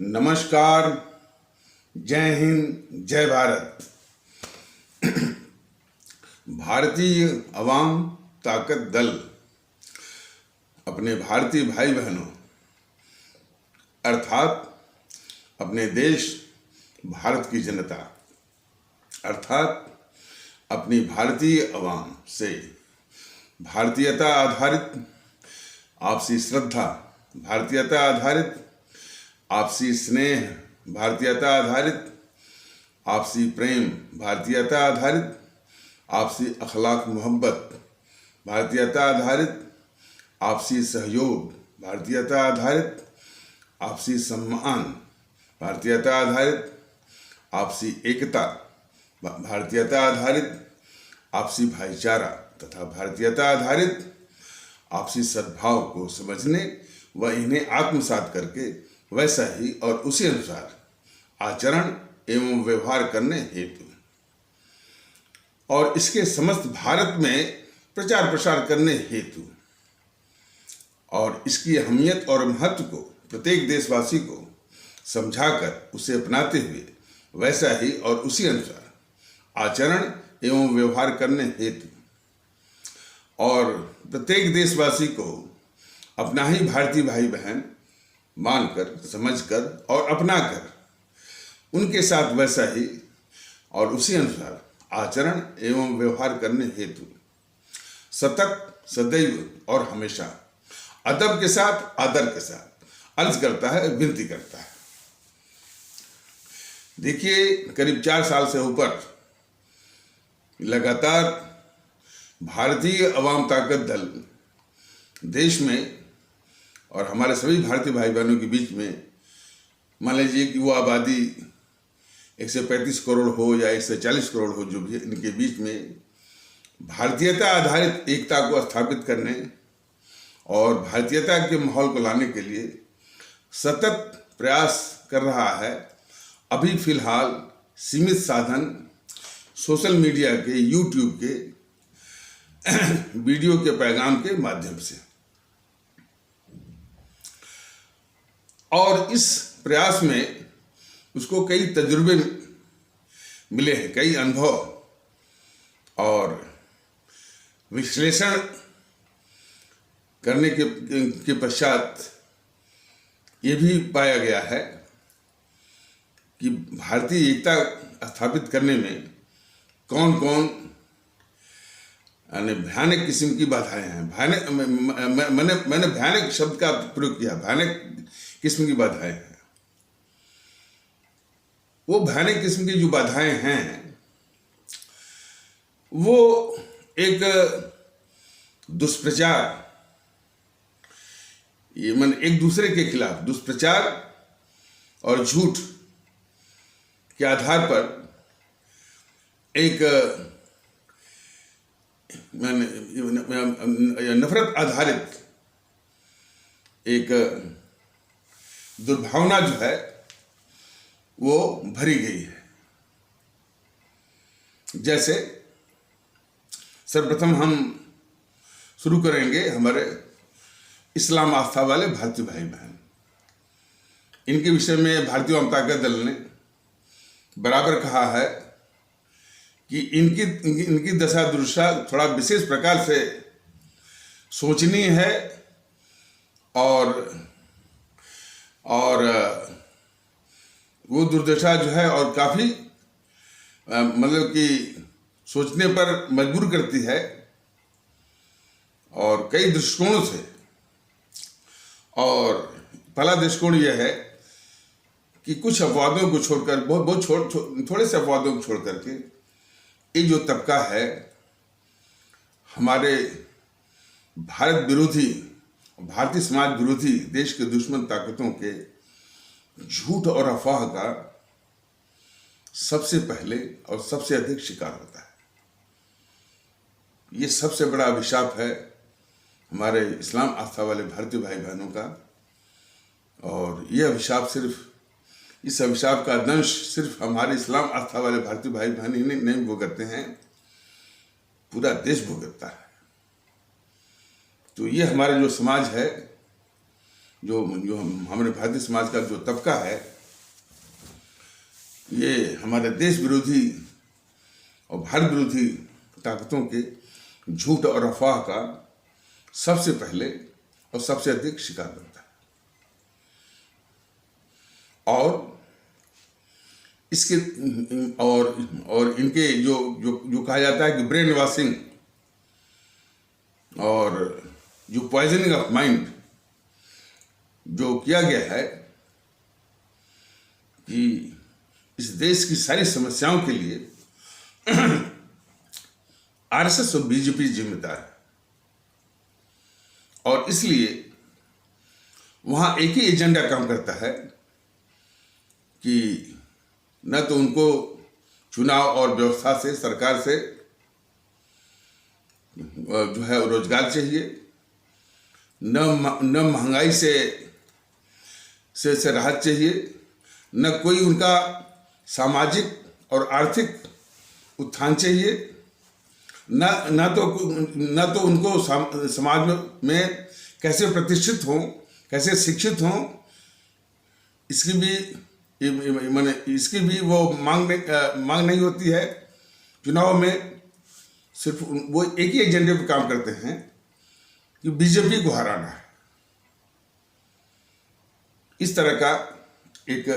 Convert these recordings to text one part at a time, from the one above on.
नमस्कार, जय हिंद, जय भारत। भारतीय अवाम ताकत दल अपने भारतीय भाई बहनों अर्थात अपने देश भारत की जनता अर्थात अपनी भारतीय अवाम से भारतीयता आधारित आपसी श्रद्धा, भारतीयता आधारित आपसी स्नेह, भारतीयता आधारित आपसी प्रेम, भारतीयता आधारित आपसी अखलाक मोहब्बत, भारतीयता आधारित आपसी सहयोग, भारतीयता आधारित आपसी सम्मान, भारतीयता आधारित आपसी एकता, भारतीयता आधारित आपसी भाईचारा तथा भारतीयता आधारित आपसी सद्भाव को समझने व इन्हें आत्मसात करके वैसा ही और उसी अनुसार आचरण एवं व्यवहार करने हेतु और इसके समस्त भारत में प्रचार प्रसार करने हेतु और इसकी अहमियत और महत्व को प्रत्येक देशवासी को समझाकर उसे अपनाते हुए वैसा ही और उसी अनुसार आचरण एवं व्यवहार करने हेतु और प्रत्येक देशवासी को अपना ही भारतीय भाई बहन मानकर, समझकर और अपनाकर उनके साथ वैसा ही और उसी अनुसार आचरण एवं व्यवहार करने हेतु सतत, सदैव और हमेशा अदब के साथ, आदर के साथ अर्ज करता है, विनती करता है। देखिए, करीब 4 साल से ऊपर लगातार भारतीय अवाम ताकत दल देश में और हमारे सभी भारतीय भाई बहनों के बीच में, मान लीजिए कि वो आबादी 135 करोड़ हो या 140 करोड़ हो, जो भी इनके बीच में भारतीयता आधारित एकता को स्थापित करने और भारतीयता के माहौल को लाने के लिए सतत प्रयास कर रहा है। अभी फिलहाल सीमित साधन सोशल मीडिया के, यूट्यूब के वीडियो के पैगाम के माध्यम से, और इस प्रयास में उसको कई तजुर्बे मिले हैं, कई अनुभव और विश्लेषण करने के पश्चात ये भी पाया गया है कि भारतीय एकता स्थापित करने में कौन कौन भयानक किस्म की बाधाएं हैं। भयानक, मैंने भयानक शब्द का प्रयोग किया, भयानक किस्म की बाधाएं हैं। वो भयानक किस्म की जो बाधाएं हैं वो एक दुष्प्रचार, ये एक दूसरे के खिलाफ दुष्प्रचार और झूठ के आधार पर एक नफरत आधारित एक दुर्भावना जो है वो भरी गई है। जैसे सर्वप्रथम हम शुरू करेंगे हमारे इस्लाम आस्था वाले भारतीय भाई बहन। इनके विषय में भारतीय अवाम ताकत दल ने बराबर कहा है कि इनकी दशा दुर्दशा थोड़ा विशेष प्रकार से सोचनी है और वो दुर्दशा जो है और काफ़ी मतलब कि सोचने पर मजबूर करती है और कई दृष्टिकोणों से। और पहला दृष्टिकोण यह है कि कुछ अपवादों को छोड़कर, थोड़े से अपवादों को छोड़ करके ये जो तबका है हमारे भारत विरोधी, भारतीय समाज विरोधी, देश के दुश्मन ताकतों के झूठ और अफवाह का सबसे पहले और सबसे अधिक शिकार होता है। ये सबसे बड़ा अभिशाप है हमारे इस्लाम आस्था वाले भारतीय भाई बहनों का। और ये अभिशाप इस अभिशाप का दंश सिर्फ हमारे इस्लाम आस्था वाले भारतीय भाई बहन ही नहीं भुगतते हैं, पूरा देश भुगतता है। तो ये हमारे जो समाज है, जो हमारे भारतीय समाज का जो तबका है, ये हमारे देश विरोधी और भारत विरोधी ताकतों के झूठ और अफवाह का सबसे पहले और सबसे अधिक शिकार बनता है। और इसके और इनके जो जो जो कहा जाता है कि ब्रेन वॉशिंग और जो पॉइजनिंग ऑफ माइंड जो किया गया है कि इस देश की सारी समस्याओं के लिए आरएसएस और बीजेपी जिम्मेदार है। और इसलिए वहां एक ही एजेंडा काम करता है कि न तो उनको चुनाव और व्यवस्था से, सरकार से जो है रोजगार चाहिए, न महंगाई से राहत चाहिए, न कोई उनका सामाजिक और आर्थिक उत्थान चाहिए, न तो उनको समाज में कैसे प्रतिष्ठित हों, कैसे शिक्षित हों, इसकी भी वो मांग नहीं होती है। चुनाव में सिर्फ वो एक ही एजेंडे पर काम करते हैं कि बीजेपी को हराना है। इस तरह का एक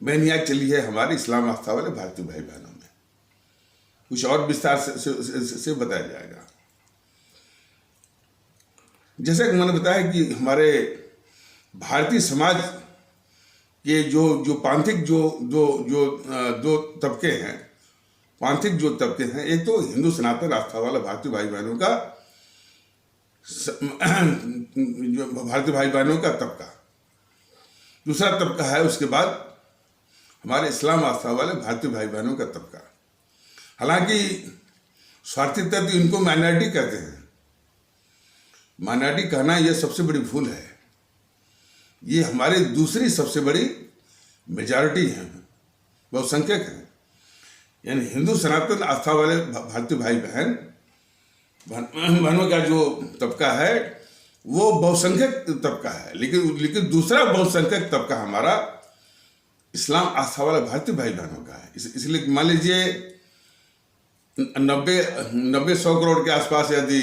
बेनियाद चली है हमारे इस्लाम आस्था वाले भारतीय भाई बहनों में। कुछ और विस्तार से बताया जाएगा। जैसे कि मैंने बताया कि हमारे भारतीय समाज के जो पांथिक दो तबके हैं, पांथिक जो तबके हैं, एक तो हिंदू सनातन आस्था वाला भारतीय भाई बहनों का तबका, दूसरा तबका है उसके बाद हमारे इस्लाम आस्था वाले भारतीय भाई बहनों का तबका। हालांकि स्वार्थी तत्व इनको माइनॉरिटी कहते हैं। माइनॉरिटी कहना यह सबसे बड़ी भूल है। ये हमारे दूसरी सबसे बड़ी मेजॉरिटी हैं, बहुसंख्यक हैं। यानी हिंदू सनातन आस्था वाले भारतीय भाई बहनों का जो तबका है वो बहुसंख्यक तबका है, लेकिन दूसरा बहुसंख्यक तबका हमारा इस्लाम आस्था वाला भारतीय भाई बहनों का है। इसलिए मान लीजिए 90-100 करोड़ के आसपास यदि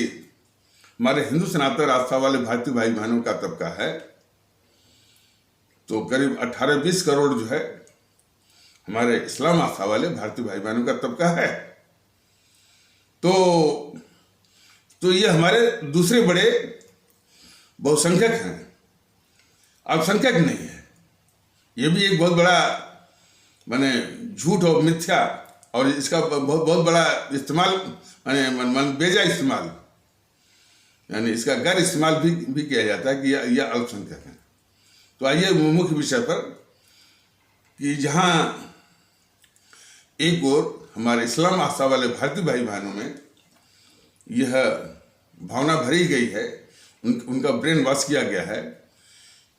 हमारे हिंदू सनातन आस्था वाले भारतीय भाई बहनों का तबका है, तो करीब 18-20 करोड़ जो है हमारे इस्लाम आस्था वाले भारतीय भाई बहनों का तबका है। तो ये हमारे दूसरे बड़े बहुसंख्यक हैं, अल्पसंख्यक नहीं है। ये भी एक बहुत बड़ा माने झूठ और मिथ्या और इसका बहुत बड़ा इस्तेमाल माने बेजा इस्तेमाल, यानी इसका गैर इस्तेमाल भी किया जाता है कि यह अल्पसंख्यक है। तो आइए मुख्य विषय पर कि जहाँ एक ओर हमारे इस्लाम आस्था वाले भारतीय भाई बहनों में यह भावना भरी गई है, उनका ब्रेन वॉश किया गया है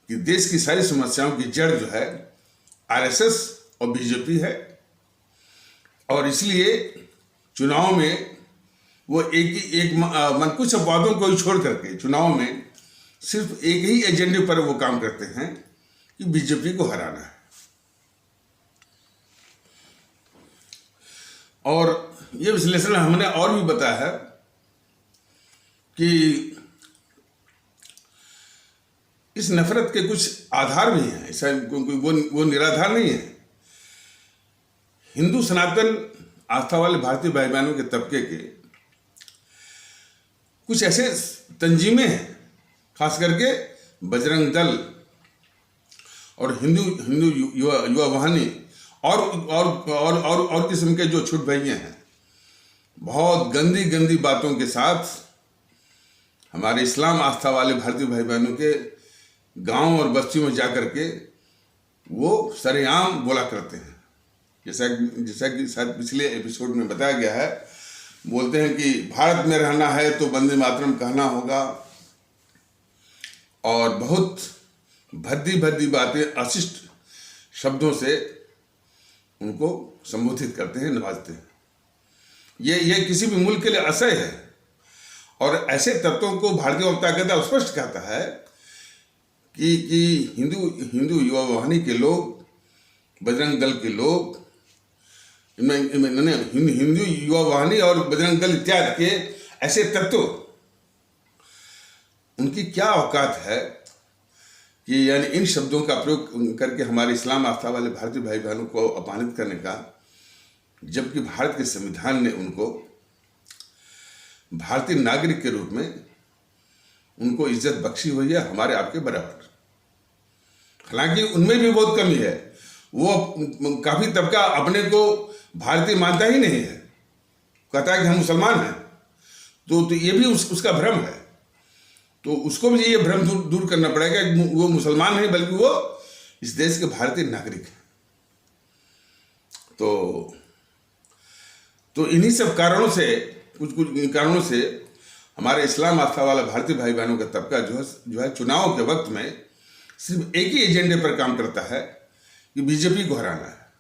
कि देश की सारी समस्याओं की जड़ जो है आरएसएस और बीजेपी है। और इसलिए चुनाव में वो कुछ अपवादों को ही छोड़ करके चुनाव में सिर्फ एक ही एजेंडे पर वो काम करते हैं कि बीजेपी को हराना है। और ये विश्लेषण हमने और भी बताया है कि इस नफरत के कुछ आधार भी हैं, ऐसा वो निराधार नहीं है। हिंदू सनातन आस्था वाले भारतीय भाई बहनों के तबके के कुछ ऐसे तंजीमें हैं, खास करके बजरंग दल और हिंदू युवा वाहिनी और किस्म के जो छुट भैया हैं, बहुत गंदी बातों के साथ हमारे इस्लाम आस्था वाले भारतीय भाई बहनों के गांव और बस्तियों में जाकर के वो सरेआम बोला करते हैं। जैसा कि शायद पिछले एपिसोड में बताया गया है, बोलते हैं कि भारत में रहना है तो वंदे मातरम कहना होगा, और बहुत भद्दी बातें अशिष्ट शब्दों से उनको संबोधित करते हैं, नवाजते हैं। ये किसी भी मुल्क के लिए असह्य है। और ऐसे तत्वों को भारतीय वक्ता स्पष्ट कहता है कि हिंदू युवा वाहिनी के लोग बजरंग दल के लोग, इन्होंने हिंदू युवा वाहिनी और बजरंग दल इत्यादि के ऐसे तत्व, उनकी क्या औकात है कि यानी इन शब्दों का प्रयोग करके हमारे इस्लाम आस्था वाले भारतीय भाई बहनों को अपमानित करने का, जबकि भारत के संविधान ने उनको भारतीय नागरिक के रूप में उनको इज्जत बख्शी हुई है हमारे आपके बराबर। हालांकि उनमें भी बहुत कमी है, वो काफी तबका अपने को भारतीय मानता ही नहीं है, कहता है कि हम मुसलमान हैं, तो ये भी उसका भ्रम है। तो उसको भी ये भ्रम दूर करना पड़ेगा कि वो मुसलमान नहीं बल्कि वो इस देश के भारतीय नागरिक हैं। तो इन्हीं सब कारणों से, कुछ कारणों से हमारे इस्लाम आस्था वाला भारतीय भाई बहनों का तबका जो है चुनाव के वक्त में सिर्फ एक ही एजेंडे पर काम करता है कि बीजेपी को हराना है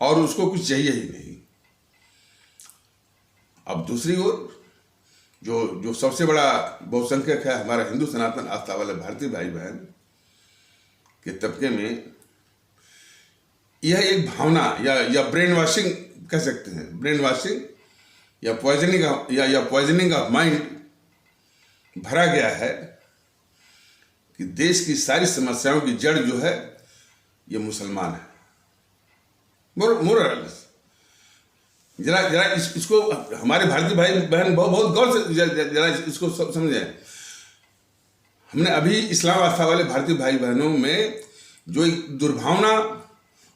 और उसको कुछ चाहिए ही नहीं। अब दूसरी ओर जो सबसे बड़ा बहुसंख्यक है हमारा हिंदू सनातन आस्था वाले भारतीय भाई बहन के तबके में, यह एक भावना या ब्रेन वॉशिंग कह सकते हैं, ब्रेन वॉशिंग या पॉइजनिंग ऑफ माइंड भरा गया है कि देश की सारी समस्याओं की जड़ जो है ये मुसलमान है। मोरलेस जरा इसको हमारे भारतीय भाई बहन बहुत गौर से जरा इसको समझें। हमने अभी इस्लाम आस्था वाले भारतीय भाई बहनों में जो एक दुर्भावना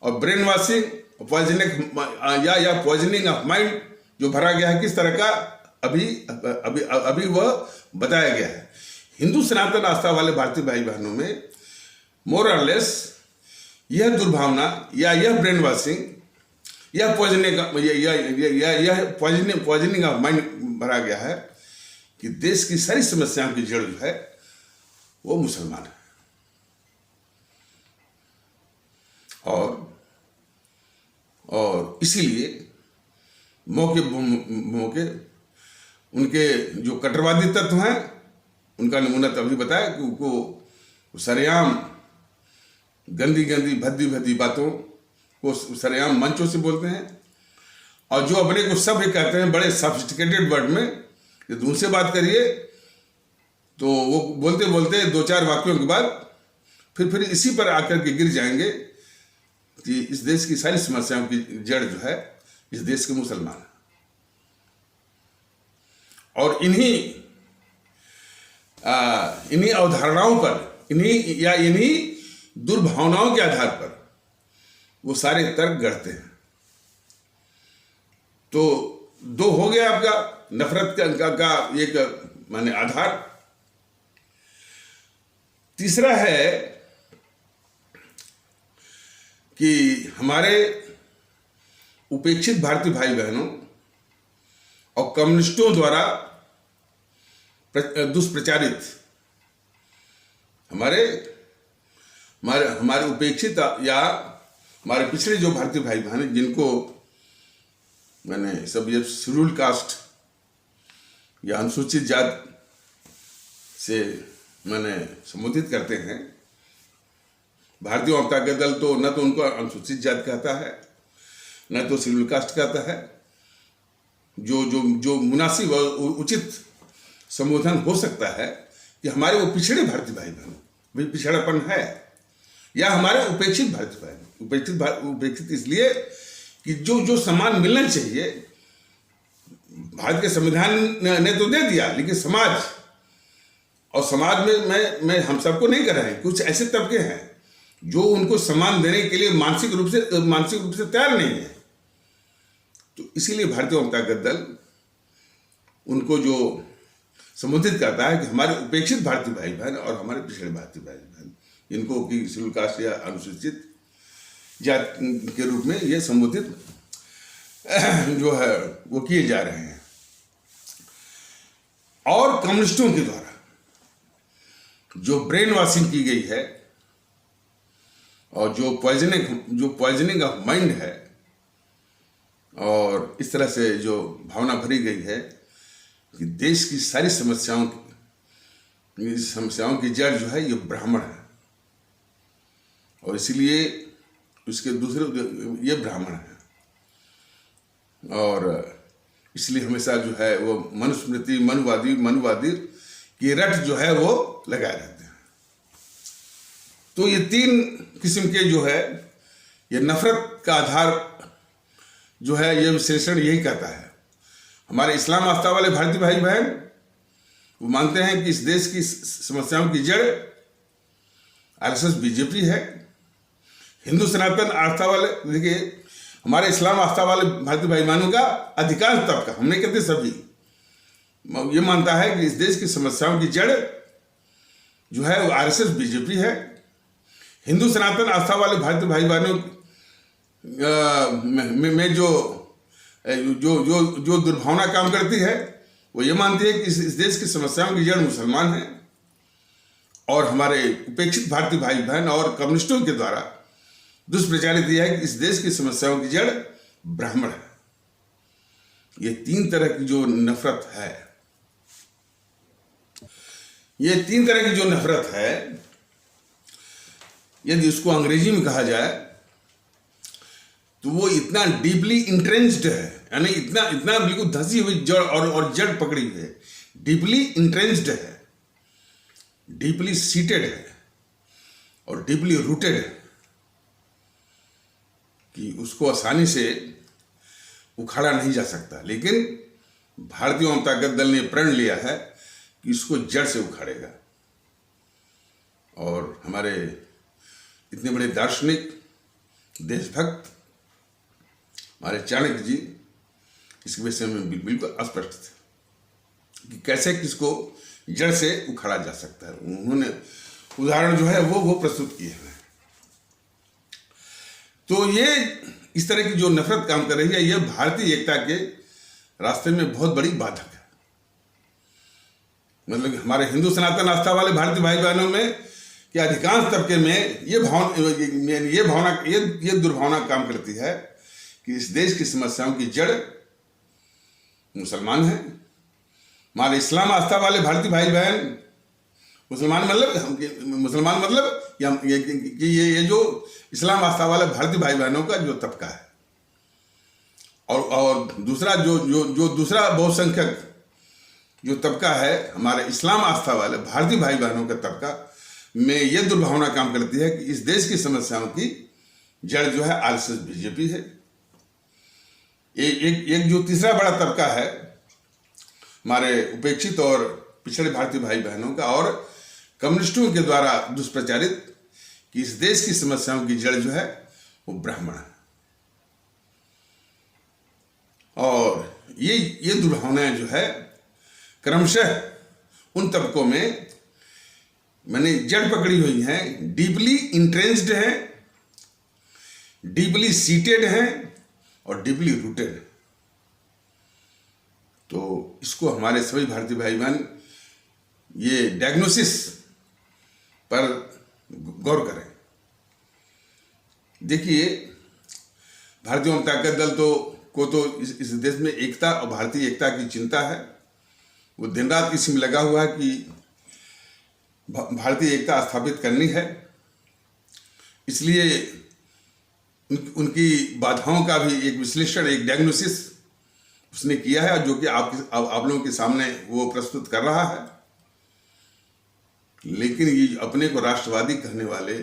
और brain washing, poisoning of mind जो भरा गया है, किस तरह का अभी वह बताया गया है। हिंदू सनातन आस्था वाले भारतीय भाई बहनों में मोर और लेस यह दुर्भावना या यह ब्रेन वॉशिंग यह पॉइजनिंग ऑफ माइंड भरा गया है कि देश की सारी समस्याओं की जड़ जो है वो मुसलमान है। और इसीलिए मौके उनके जो कट्टरवादी तत्व हैं उनका नमूना तभी बताया कि उनको सरेआम गंदी भद्दी बातों को सरेआम मंचों से बोलते हैं, और जो अपने को सभ्य कहते हैं बड़े सॉफिस्टिकेटेड वर्ड में, यदि उनसे बात करिए तो वो बोलते बोलते 2-4 वाक्यों के बाद फिर इसी पर आकर के गिर जाएंगे कि इस देश की सारी समस्याओं की जड़ जो है इस देश के मुसलमान है। और इन्हीं अवधारणाओं पर, इन्हीं दुर्भावनाओं के आधार पर वो सारे तर्क गढ़ते हैं। तो दो हो गया आपका नफरत का एक माने आधार। तीसरा है कि हमारे उपेक्षित भारतीय भाई बहनों और कम्युनिस्टों द्वारा दुष्प्रचारित हमारे उपेक्षित या हमारे पिछले जो भारतीय भाई बहन जिनको मैंने सब ये शेड्यूल कास्ट या अनुसूचित जात से मैंने संबोधित करते हैं। भारतीय जनता का दल तो न तो उनको अनुसूचित जात कहता है न तो शेड्यूल कास्ट कहता है। जो मुनासिब और उचित संबोधन हो सकता है कि हमारे वो पिछड़े भारतीय भाई बहन, भाई पिछड़ापन है, या हमारे उपेक्षित भारतीय भाई, उपेक्षित इसलिए कि जो सम्मान मिलना चाहिए भारत के संविधान ने तो दे दिया, लेकिन समाज में मैं हम सबको नहीं कर रहे हैं। कुछ ऐसे तबके हैं जो उनको सम्मान देने के लिए मानसिक रूप से तैयार नहीं है। तो इसीलिए भारतीय जनता दल उनको जो संबोधित करता है कि हमारे उपेक्षित भारतीय भाई बहन और हमारे पिछड़े भारतीय भाई बहन, इनको कि शेड्यूल कास्ट या अनुसूचित जात के रूप में ये संबोधित जो है वो किए जा रहे हैं। और कम्युनिस्टों के द्वारा जो ब्रेन वॉशिंग की गई है और जो पॉइजनिंग ऑफ माइंड है, और इस तरह से जो भावना भरी गई है कि देश की सारी समस्याओं की जड़ जो है ये ब्राह्मण है, और इसलिए उसके दूसरे ये ब्राह्मण है, और इसलिए हमेशा जो है वो मनुस्मृति मनुवादी की रट जो है वो लगाए रहते हैं। तो ये तीन किस्म के जो है ये नफरत का आधार जो है ये विश्लेषण यही कहता है। हमारे इस्लाम आस्था वाले भारतीय भाई बहन वो मानते हैं कि इस देश की समस्याओं की जड़ आरएसएस बीजेपी है। हिंदू सनातन आस्था वाले, देखिए हमारे इस्लाम आस्था वाले भारतीय भाई बहनों का अधिकांश तबका, हम नहीं कहते सभी, ये मानता है कि इस देश की समस्याओं की जड़ जो है वो आरएसएस बीजेपी है। हिंदू सनातन आस्था वाले भारतीय भाई बहनों में जो दुर्भावना काम करती है वो ये मानती है कि इस देश की समस्याओं की जड़ मुसलमान है, और हमारे उपेक्षित भारतीय भाई बहन और कम्युनिस्टों के द्वारा दुष्प्रचारित यह है कि इस देश की समस्याओं की जड़ ब्राह्मण है। ये तीन तरह की जो नफरत है, ये तीन तरह की जो नफरत है, यदि उसको अंग्रेजी में कहा जाए तो वो इतना डीपली इंट्रेंच्ड है, यानी इतना बिल्कुल धंसी हुई जड़ और जड़ पकड़ी हुई है, डीपली इंट्रेंच्ड है, डीपली सीटेड है और डीपली रूटेड है, कि उसको आसानी से उखाड़ा नहीं जा सकता। लेकिन भारतीय जनता दल ने प्रण लिया है कि इसको जड़ से उखाड़ेगा, और हमारे इतने बड़े दार्शनिक देशभक्त हमारे चाणक्य जी इसके विषय में बिल्कुल अस्पष्ट थे कि कैसे किसको जड़ से उखाड़ा जा सकता है। उन्होंने उदाहरण जो है वो प्रस्तुत किए हैं। तो ये इस तरह की जो नफरत काम कर रही है, यह भारतीय एकता के रास्ते में बहुत बड़ी बाधक है। मतलब हमारे हिंदू सनातन आस्था वाले भारतीय भाई बहनों में कि अधिकांश तबके में ये दुर्भावना काम करती है कि इस देश की समस्याओं की जड़ मुसलमान है। हमारे इस्लाम आस्था वाले भारतीय भाई बहन, मुसलमान मतलब ये जो इस्लाम आस्था वाले भारतीय भाई बहनों का जो तबका है, और दूसरा जो दूसरा बहुसंख्यक जो तबका है हमारे इस्लाम आस्था वाले भारतीय भाई बहनों का तबका में यह दुर्भावना काम करती है कि इस देश की समस्याओं की जड़ जो है आरएसएस बीजेपी है। एक जो तीसरा बड़ा तबका है हमारे उपेक्षित और पिछड़े भारतीय भाई बहनों का और कम्युनिस्टों के द्वारा दुष्प्रचारित कि इस देश की समस्याओं की जड़ जो है वो ब्राह्मण है। और ये दुर्भावनाएं जो है क्रमशः उन तबकों में मैंने जड़ पकड़ी हुई हैं, डीपली इंट्रेंच्ड है, डीपली सीटेड है और डीपली रूटेड। तो इसको हमारे सभी भारतीय भाई बहन ये डायग्नोसिस पर गौर करें। देखिए भारतीय जनता दल को इस देश में एकता और भारतीय एकता की चिंता है। वो दिन रात इसी में लगा हुआ है कि भारतीय एकता स्थापित करनी है। इसलिए उनकी बाधाओं का भी एक विश्लेषण, एक डायग्नोसिस उसने किया है, जो कि आप लोगों के सामने वो प्रस्तुत कर रहा है। लेकिन ये अपने को राष्ट्रवादी कहने वाले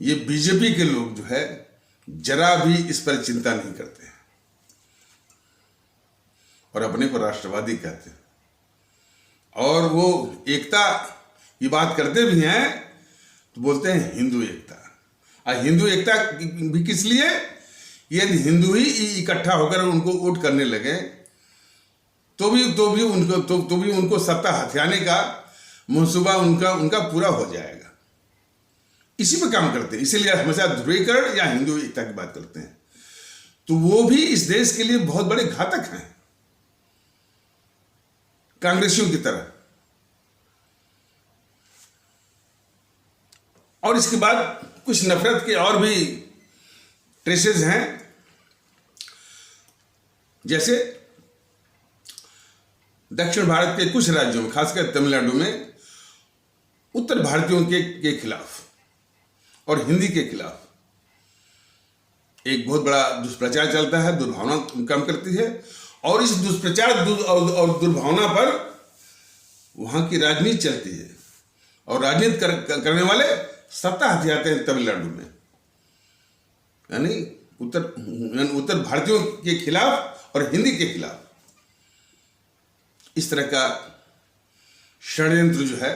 ये बीजेपी के लोग जो है जरा भी इस पर चिंता नहीं करते हैं और अपने को राष्ट्रवादी कहते हैं, और वो एकता की बात करते भी हैं तो बोलते हैं हिंदू एकता। और हिंदू एकता भी किस लिए? यदि हिंदू ही इकट्ठा होकर उनको वोट करने लगे तो भी उनको सत्ता हथियाने का मंसूबा उनका पूरा हो जाएगा। इसी पे काम करते हैं, इसीलिए हमेशा ध्रुवीकरण या हिंदू एकता की बात करते हैं। तो वो भी इस देश के लिए बहुत बड़े घातक हैं, कांग्रेसियों की तरह। और इसके बाद कुछ नफरत के और भी ट्रेसेस हैं, जैसे दक्षिण भारत के कुछ राज्यों में, खासकर तमिलनाडु में उत्तर भारतीयों के खिलाफ और हिंदी के खिलाफ एक बहुत बड़ा दुष्प्रचार चलता है, दुर्भावना कम करती है, और इस दुष्प्रचार और दुर्भावना पर वहाँ की राजनीति चलती है, और राजनीति करने वाले सत्ता हथियाते हैं तमिलनाडु में, यानी उत्तर भारतीयों के खिलाफ और हिंदी के खिलाफ। इस तरह का षड्यंत्र जो है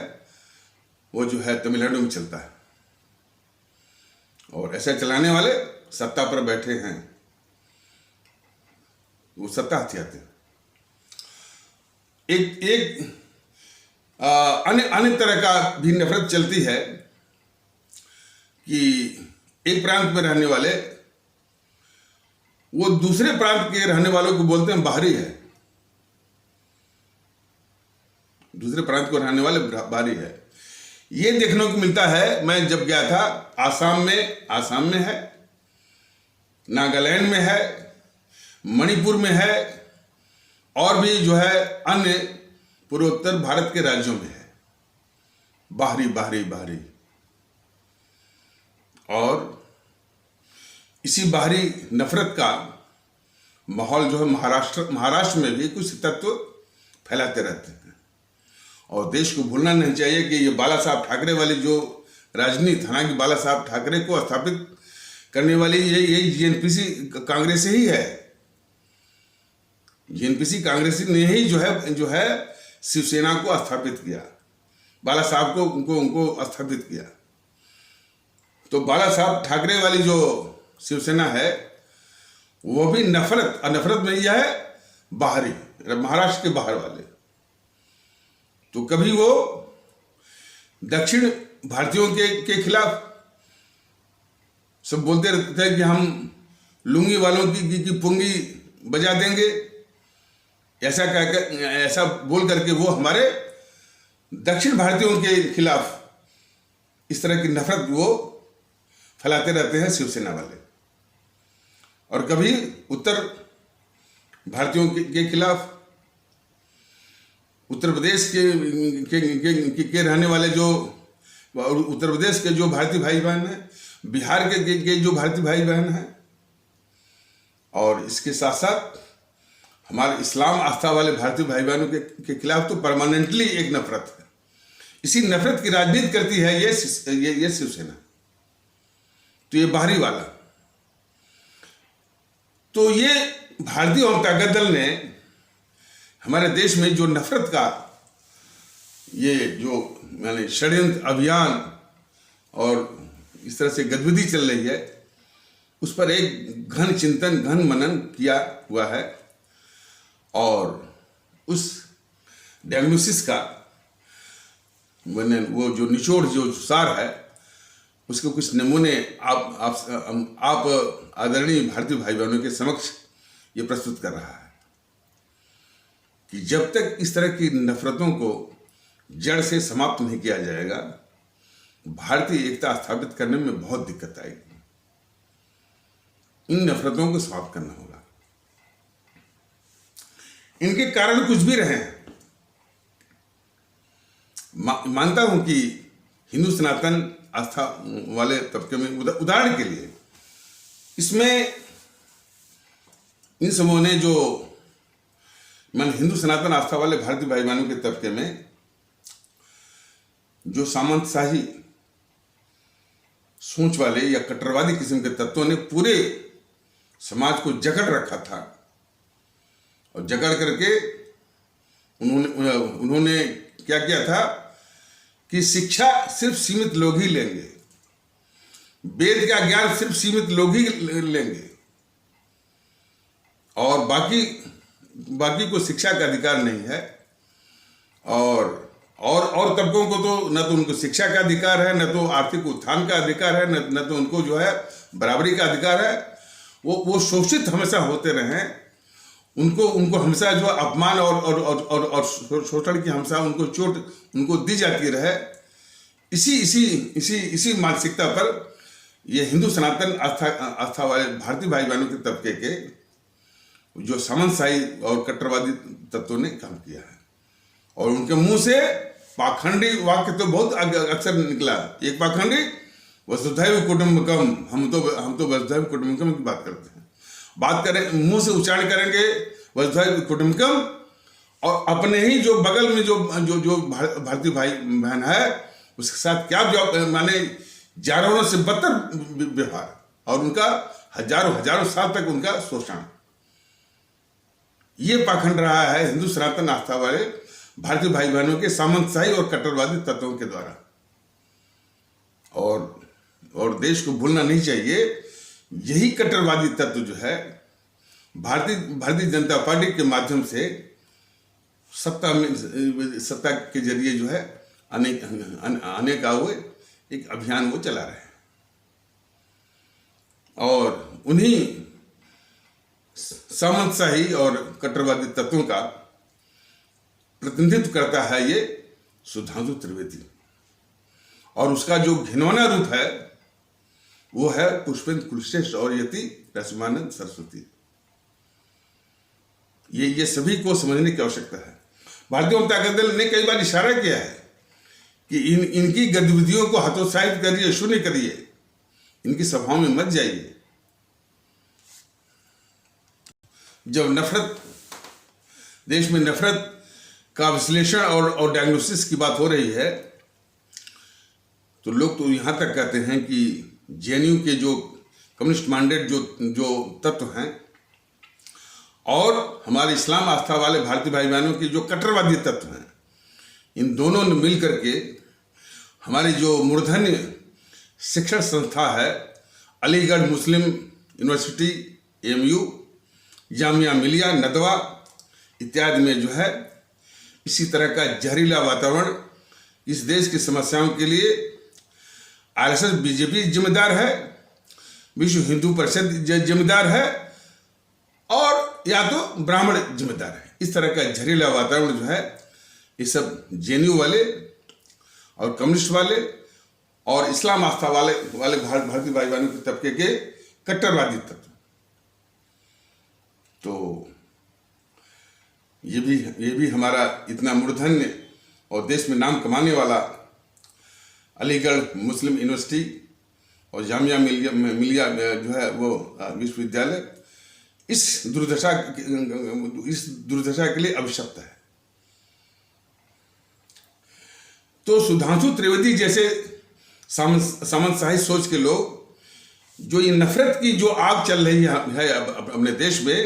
वो जो है तमिलनाडु में चलता है, और ऐसा चलाने वाले सत्ता पर बैठे हैं, वो सत्ता हथियाते हैं। एक अन्य तरह का भी नफरत चलती है कि एक प्रांत में रहने वाले वो दूसरे प्रांत के रहने वालों को बोलते हैं बाहरी है, दूसरे प्रांत को रहने वाले बाहरी है। ये देखने को मिलता है, मैं जब गया था आसाम में है, नागालैंड में है, मणिपुर में है, और भी जो है अन्य पूर्वोत्तर भारत के राज्यों में है, बाहरी बाहरी बाहरी। और इसी बाहरी नफरत का माहौल जो है महाराष्ट्र में भी कुछ तत्व फैलाते रहते हैं। और देश को भूलना नहीं चाहिए कि ये बाला साहब ठाकरे वाली जो राजनीति, हालांकि बाला साहब ठाकरे को स्थापित करने वाली यही जीएनपीसी कांग्रेस ही है। जीएनपीसी कांग्रेस ने ही जो है शिवसेना को स्थापित किया, बाला साहब को उनको स्थापित किया। तो बाला साहब ठाकरे वाली जो शिवसेना है वो भी नफरत में यह है बाहरी, महाराष्ट्र के बाहर वाले। तो कभी वो दक्षिण भारतीयों के खिलाफ सब बोलते रहते थे कि हम लुंगी वालों की पुंगी बजा देंगे, ऐसा बोल करके वो हमारे दक्षिण भारतीयों के खिलाफ इस तरह की नफरत वो फैलाते रहते हैं शिवसेना वाले। और कभी उत्तर भारतीयों के खिलाफ, उत्तर प्रदेश के रहने वाले जो उत्तर प्रदेश के जो भारतीय भाई बहन हैं, बिहार के जो भारतीय भाई बहन हैं, और इसके साथ साथ हमारे इस्लाम आस्था वाले भारतीय भाई बहनों के खिलाफ तो परमानेंटली एक नफरत है। इसी नफरत की राजनीति करती है ये शिवसेना। तो ये बाहरी वाला, तो ये भारतीय जनता दल ने हमारे देश में जो नफरत का ये जो यानी षड्यंत्र अभियान और इस तरह से गतिविधि चल रही है, उस पर एक घन चिंतन, घन मनन किया हुआ है, और उस डायग्नोसिस का वो जो निचोड़, जो सार है, उसके कुछ नमूने आप आदरणीय भारतीय भाई बहनों के समक्ष ये प्रस्तुत कर रहा है कि जब तक इस तरह की नफरतों को जड़ से समाप्त नहीं किया जाएगा, भारतीय एकता स्थापित करने में बहुत दिक्कत आएगी। इन नफरतों को समाप्त करना होगा। इनके कारण कुछ भी रहे, मानता हूं कि हिंदू सनातन आस्था वाले तबके में, उदाहरण के लिए, इसमें इन समूहों ने जो हिंदू सनातन आस्था वाले भारतीय भाई बहनों के तबके में जो सामंतशाही सोच वाले या कट्टरवादी किस्म के तत्वों ने पूरे समाज को जकड़ रखा था, और जकड़ करके उन्होंने क्या किया था कि शिक्षा सिर्फ सीमित लोग ही लेंगे, वेद का ज्ञान सिर्फ सीमित लोग ही लेंगे, और बाकी को शिक्षा का अधिकार नहीं है। और तबकों को तो न तो उनको शिक्षा का अधिकार है, न तो आर्थिक उत्थान का अधिकार है, न तो उनको जो है बराबरी का अधिकार है। वो शोषित हमेशा होते रहे, उनको हमेशा जो अपमान और शोषण की हमेशा उनको चोट उनको दी जाती रहे। इसी मानसिकता पर ये हिंदू सनातन आस्था वाले भारतीय भाई बहनों के तबके के जो सामंतशाही और कट्टरवादी तत्वों ने काम किया है, और उनके मुंह से पाखंडी वाक्य तो बहुत अक्सर निकला। एक पाखंडी वसुधैव कुटुंबकम, हम तो वसुधैव कुटुंबकम की बात करते हैं। बात करें, मुंह से उच्चारण करेंगे वसुधैव कुटुंबकम, और अपने ही जो बगल में जो जो जो भारतीय भाई बहन है उसके साथ क्या माने जानवरों से बदतर व्यवहार, और उनका हजारों साल तक उनका शोषण। ये पाखंड रहा है हिंदू सनातन आस्था वाले भारतीय भाई बहनों के सामंतशाही और कट्टरवादी तत्वों के द्वारा। और देश को भूलना नहीं चाहिए, यही कट्टरवादी तत्व जो है भारतीय जनता पार्टी के माध्यम से सत्ता के जरिए जो है आने का वो एक अभियान वो चला रहे हैं, और उन्हीं सामंतशाही और कट्टरवादी तत्वों का प्रतिनिधित्व करता है ये सुधांशु त्रिवेदी, और उसका जो घिनौना रूप है वो है पुष्पेंद्र कुलश्रेष्ठ और यति रश्मानंद सरस्वती। ये सभी को समझने की आवश्यकता है। भारतीय जनता दल ने कई बार इशारा किया है कि इनकी गतिविधियों को हतोत्साहित करिए, शून्य करिए, इनकी सभाओं में मत जाइए। जब देश में नफरत का विश्लेषण और डायग्नोसिस की बात हो रही है, तो लोग तो यहां तक कहते हैं कि जेएनयू के जो कम्युनिस्ट माइंडेड जो तत्व हैं और हमारे इस्लाम आस्था वाले भारतीय भाई बहनों के जो कट्टरवादी तत्व हैं, इन दोनों ने मिल करके हमारी जो मूर्धन्य शिक्षण संस्था है अलीगढ़ मुस्लिम यूनिवर्सिटी AMU, जामिया मिलिया, नदवा इत्यादि में जो है इसी तरह का जहरीला वातावरण इस देश की समस्याओं के लिए RSS BJP जिम्मेदार है, विश्व हिंदू परिषद जिम्मेदार है, और या तो ब्राह्मण जिम्मेदार है। इस तरह का जहरीला वातावरण जो है ये सब JNU वाले और कम्युनिस्ट वाले और इस्लाम आस्था वाले भारतीय भाई बहनों के तबके के कट्टरवादी तत्व। तो ये भी हमारा इतना मूर्धन्य और देश में नाम कमाने वाला अलीगढ़ मुस्लिम यूनिवर्सिटी और जामिया मिलिया जो है वो विश्वविद्यालय इस दुर्दशा के लिए अभिशप्त है। तो सुधांशु त्रिवेदी जैसे सामंतशाही सोच के लोग जो ये नफरत की जो आग चल रही है अपने देश में,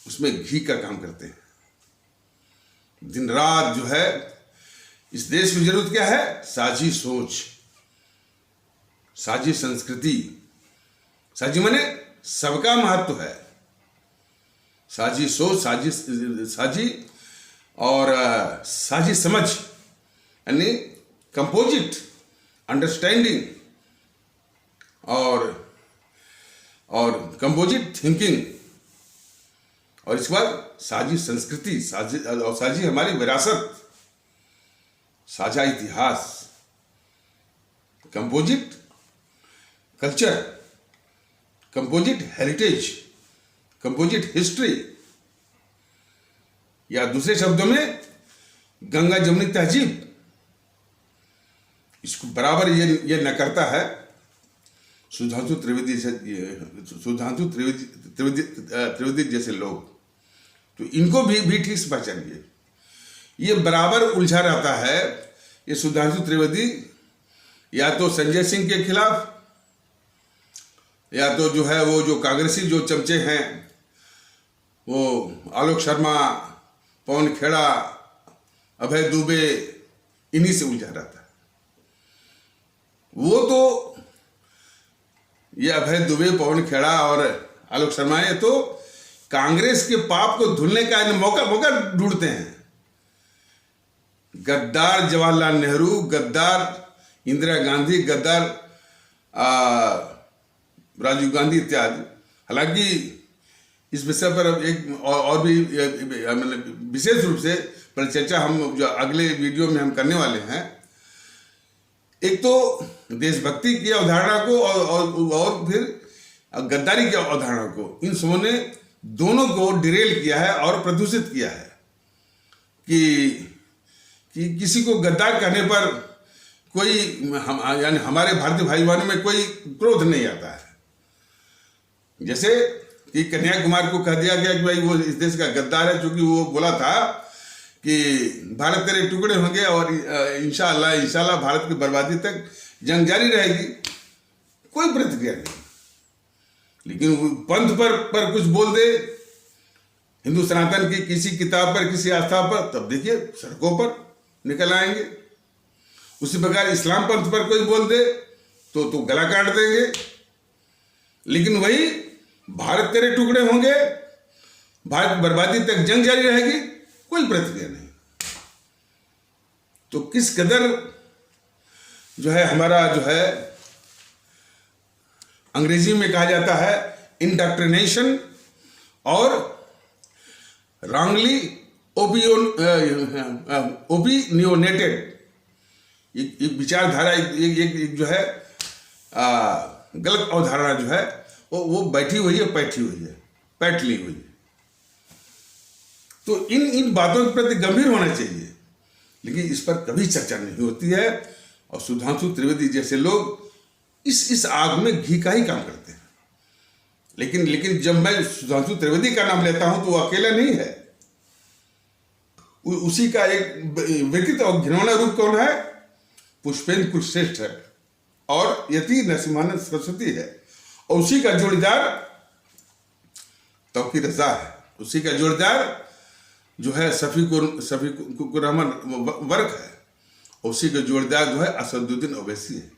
उसमें घी का काम करते हैं। दिन रात जो है इस देश की जरूरत क्या है? साझी सोच, साझी संस्कृति। साझी माने सबका महत्व है, साझी सोच, साझी और साझी समझ, यानी कंपोजिट अंडरस्टैंडिंग और कंपोजिट थिंकिंग, और इसके बाद साझी संस्कृति, साझी हमारी विरासत, साझा इतिहास, composite culture, composite heritage, composite history, या दूसरे शब्दों में गंगा जमुनी तहजीब। इसको बराबर ये न करता है सुधांशु त्रिवेदी जैसे लोग। तो इनको भी ठीक से पहचानिए। ये बराबर उलझा रहता है ये सुधांशु त्रिवेदी, या तो संजय सिंह के खिलाफ, या तो जो है वो जो कांग्रेसी जो चमचे हैं वो आलोक शर्मा, पवन खेड़ा, अभय दुबे, इन्हीं से उलझा रहता है। वो तो ये अभय दुबे, पवन खेड़ा और आलोक शर्मा ये तो कांग्रेस के पाप को धुलने का मौका ढूंढते हैं। गद्दार जवाहरलाल नेहरू, गद्दार इंदिरा गांधी, गद्दार राजीव गांधी इत्यादि। हालांकि इस विषय पर एक और भी मतलब विशेष रूप से परिचर्चा हम जो अगले वीडियो में हम करने वाले हैं। एक तो देशभक्ति की अवधारणा को और फिर गद्दारी की अवधारणा को, इन सबों ने दोनों को डिरेल किया है और प्रदूषित किया है कि किसी को गद्दार कहने पर कोई यानी हमारे भारतीय भाई बहनों में कोई क्रोध नहीं आता है। जैसे कि कन्याकुमारी को कह दिया गया कि भाई वो इस देश का गद्दार है, क्योंकि वो बोला था कि भारत तेरे टुकड़े होंगे और इंशाअल्लाह भारत की बर्बादी तक जंग जारी रहेगी। कोई प्रतिक्रिया नहीं। लेकिन पंथ पर कुछ बोल दे, हिंदू सनातन की किसी किताब पर, किसी आस्था पर, तब देखिए सड़कों पर निकल आएंगे। उसी प्रकार इस्लाम पंथ पर कोई बोल दे तो गला काट देंगे। लेकिन वही भारत तेरे टुकड़े होंगे, भारत बर्बादी तक जंग जारी रहेगी, कोई प्रतिक्रिया नहीं। तो किस कदर जो है हमारा जो है अंग्रेजी में कहा जाता है इंडॉक्ट्रिनेशन और रॉन्गली ओपिनियोनेटेड एक विचारधारा, एक जो है गलत अवधारणा जो है वो बैठी हुई है, पैठ ली हुई है। तो इन बातों के प्रति गंभीर होना चाहिए, लेकिन इस पर कभी चर्चा नहीं होती है। और सुधांशु त्रिवेदी जैसे लोग इस आग में घी का ही काम करते हैं। लेकिन जब मैं सुधांशु त्रिवेदी का नाम लेता हूं तो वो अकेला नहीं है। उसी का एक विकृत और घिनौना रूप कौन है? पुष्पेंद्र कुलश्रेष्ठ है और यति नरसिम्हानंद सरस्वती है। और उसी का जोड़ीदार तौकीर रजा है। उसी का जोड़ीदार जो है शफीकुर रहमान वर्क है। उसी का जोड़ीदार जो है असदुद्दीन ओवैसी है।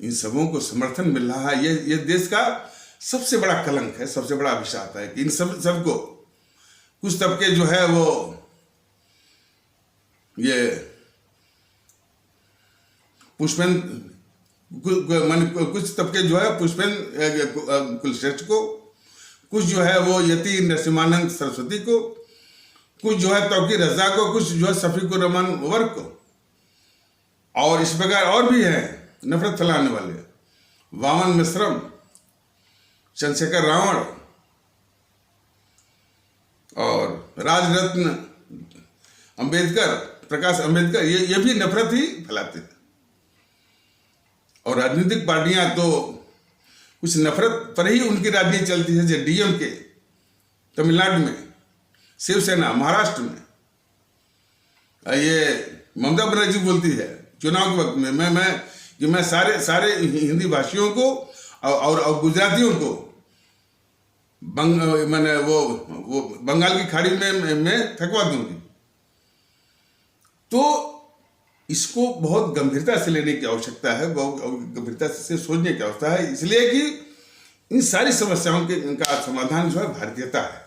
इन सबों को समर्थन मिल रहा है। ये देश का सबसे बड़ा कलंक है, सबसे बड़ा अभिशाप है कि इन सबको कुछ तबके जो है वो ये कुछ तबके जो है पुष्पेंद्र कुलश्रेष्ठ को, कुछ जो है वो यति नरसिम्हानंद सरस्वती को, कुछ जो है तौकीर रजा को, कुछ जो है शफीकुर रहमान वर्क को। और इस प्रकार और भी है नफरत फैलाने वाले, वामन मिश्रम, चंद्रशेखर रावण और राजरत्न अंबेडकर, प्रकाश अंबेडकर, ये भी नफरत ही फैलाते हैं। और राजनीतिक पार्टियां तो कुछ नफरत पर ही उनकी राजनीति चलती है। जैसे डीएमके तमिलनाडु में, शिवसेना महाराष्ट्र में, ये ममता बनर्जी बोलती है चुनाव के वक्त में मैं सारे हिंदी भाषियों को और गुजरातियों को मैंने वो बंगाल की खाड़ी में थकवा दूंगी। तो इसको बहुत गंभीरता से लेने की आवश्यकता है, बहुत गंभीरता से सोचने की आवश्यकता है, इसलिए कि इन सारी समस्याओं के इनका समाधान जो है भारतीयता है।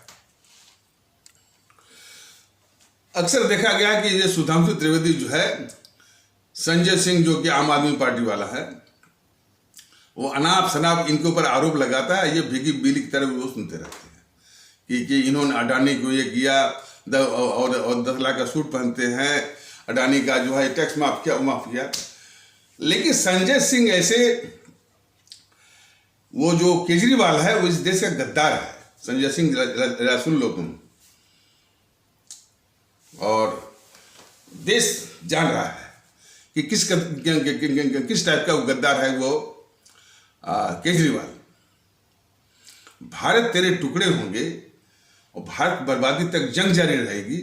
अक्सर देखा गया कि ये सुधांशु त्रिवेदी जो है संजय सिंह, जो कि आम आदमी पार्टी वाला है, वो अनाप शनाप इनके ऊपर आरोप लगाता है। ये भीगी बिजली की तरह वो सुनते रहते हैं कि इन्होंने अडानी को ये किया और 10 लाख का सूट पहनते हैं, अडानी का जो है टैक्स माफ किया। लेकिन संजय सिंह ऐसे, वो जो केजरीवाल है वो इस देश का गद्दार है। संजय सिंह सुन लो तुम। और देश जान रहा है कि किस टाइप का वो गद्दार है वो केजरीवाल। भारत तेरे टुकड़े होंगे और भारत बर्बादी तक जंग जारी रहेगी।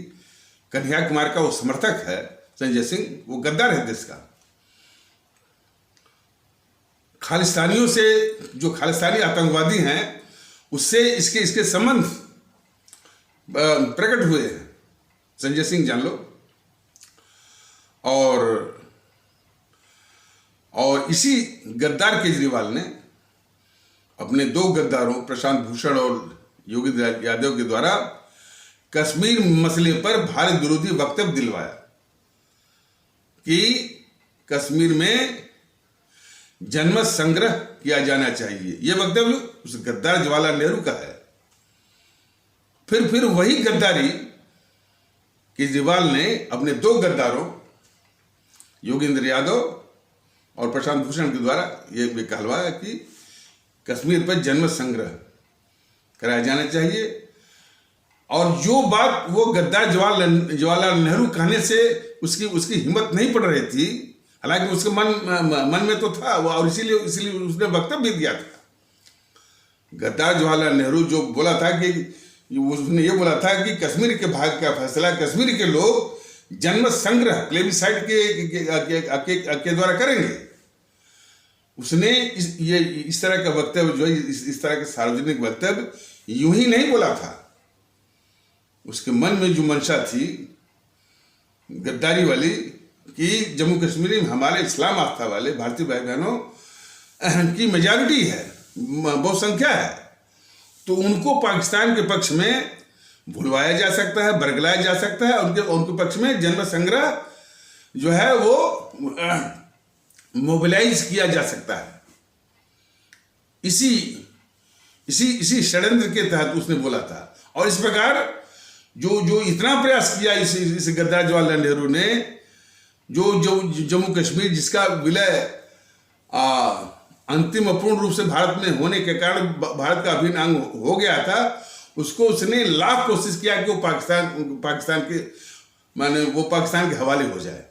कन्याकुमारी का वो समर्थक है संजय सिंह, वो गद्दार है देश का। खालिस्तानियों से, जो खालिस्तानी आतंकवादी हैं, उससे इसके संबंध प्रकट हुए हैं। संजय सिंह जान लो। और इसी गद्दार केजरीवाल ने अपने 2 गद्दारों प्रशांत भूषण और योगी यादव के द्वारा कश्मीर मसले पर भारत विरोधी वक्तव्य दिलवाया कि कश्मीर में जनमत संग्रह किया जाना चाहिए। यह वक्तव्य उस गद्दार जवाहरलाल नेहरू का है। फिर वही गद्दारी केजरीवाल ने अपने 2 गद्दारों योगेंद्र यादव और प्रशांत भूषण के द्वारा ये कहलवाया कि कश्मीर पर जनमत संग्रह कराया जाना चाहिए। और जो बात वो गद्दार जवाहरलाल नेहरू कहने से उसकी हिम्मत नहीं पड़ रही थी, हालांकि उसके मन में तो था वो, और इसीलिए उसने वक्तव्य भी दिया था। गद्दार जवाहरलाल नेहरू जो बोला था कि उसने ये बोला था कि कश्मीर के भाग का फैसला कश्मीर के लोग जन्म संग्रह प्लेबिसाइट के द्वारा करेंगे। उसने इस तरह का वक्तव्य जो है, इस तरह के सार्वजनिक वक्तव्य यूं ही नहीं बोला था। उसके मन में जो मंशा थी गद्दारी वाली कि जम्मू कश्मीर में हमारे इस्लाम आस्था वाले भारतीय भाई बहनों की मेजॉरिटी है, बहुसंख्या है, तो उनको पाकिस्तान के पक्ष में भुलवाया जा सकता है, बरगलाया जा सकता है, उनके पक्ष में जन्म संग्रह जो है वो मोबिलाइज किया जा सकता है। इसी षड्यंत्र के तहत उसने बोला था। और इस प्रकार जो इतना प्रयास किया इस गद्दार जवाहरलाल नेहरू ने, जो जम्मू कश्मीर जिसका विलय अंतिम पूर्ण रूप से भारत में होने के कारण भारत का अभिन्न अंग हो गया था, उसको उसने लाख कोशिश किया कि वो पाकिस्तान के हवाले हो जाए।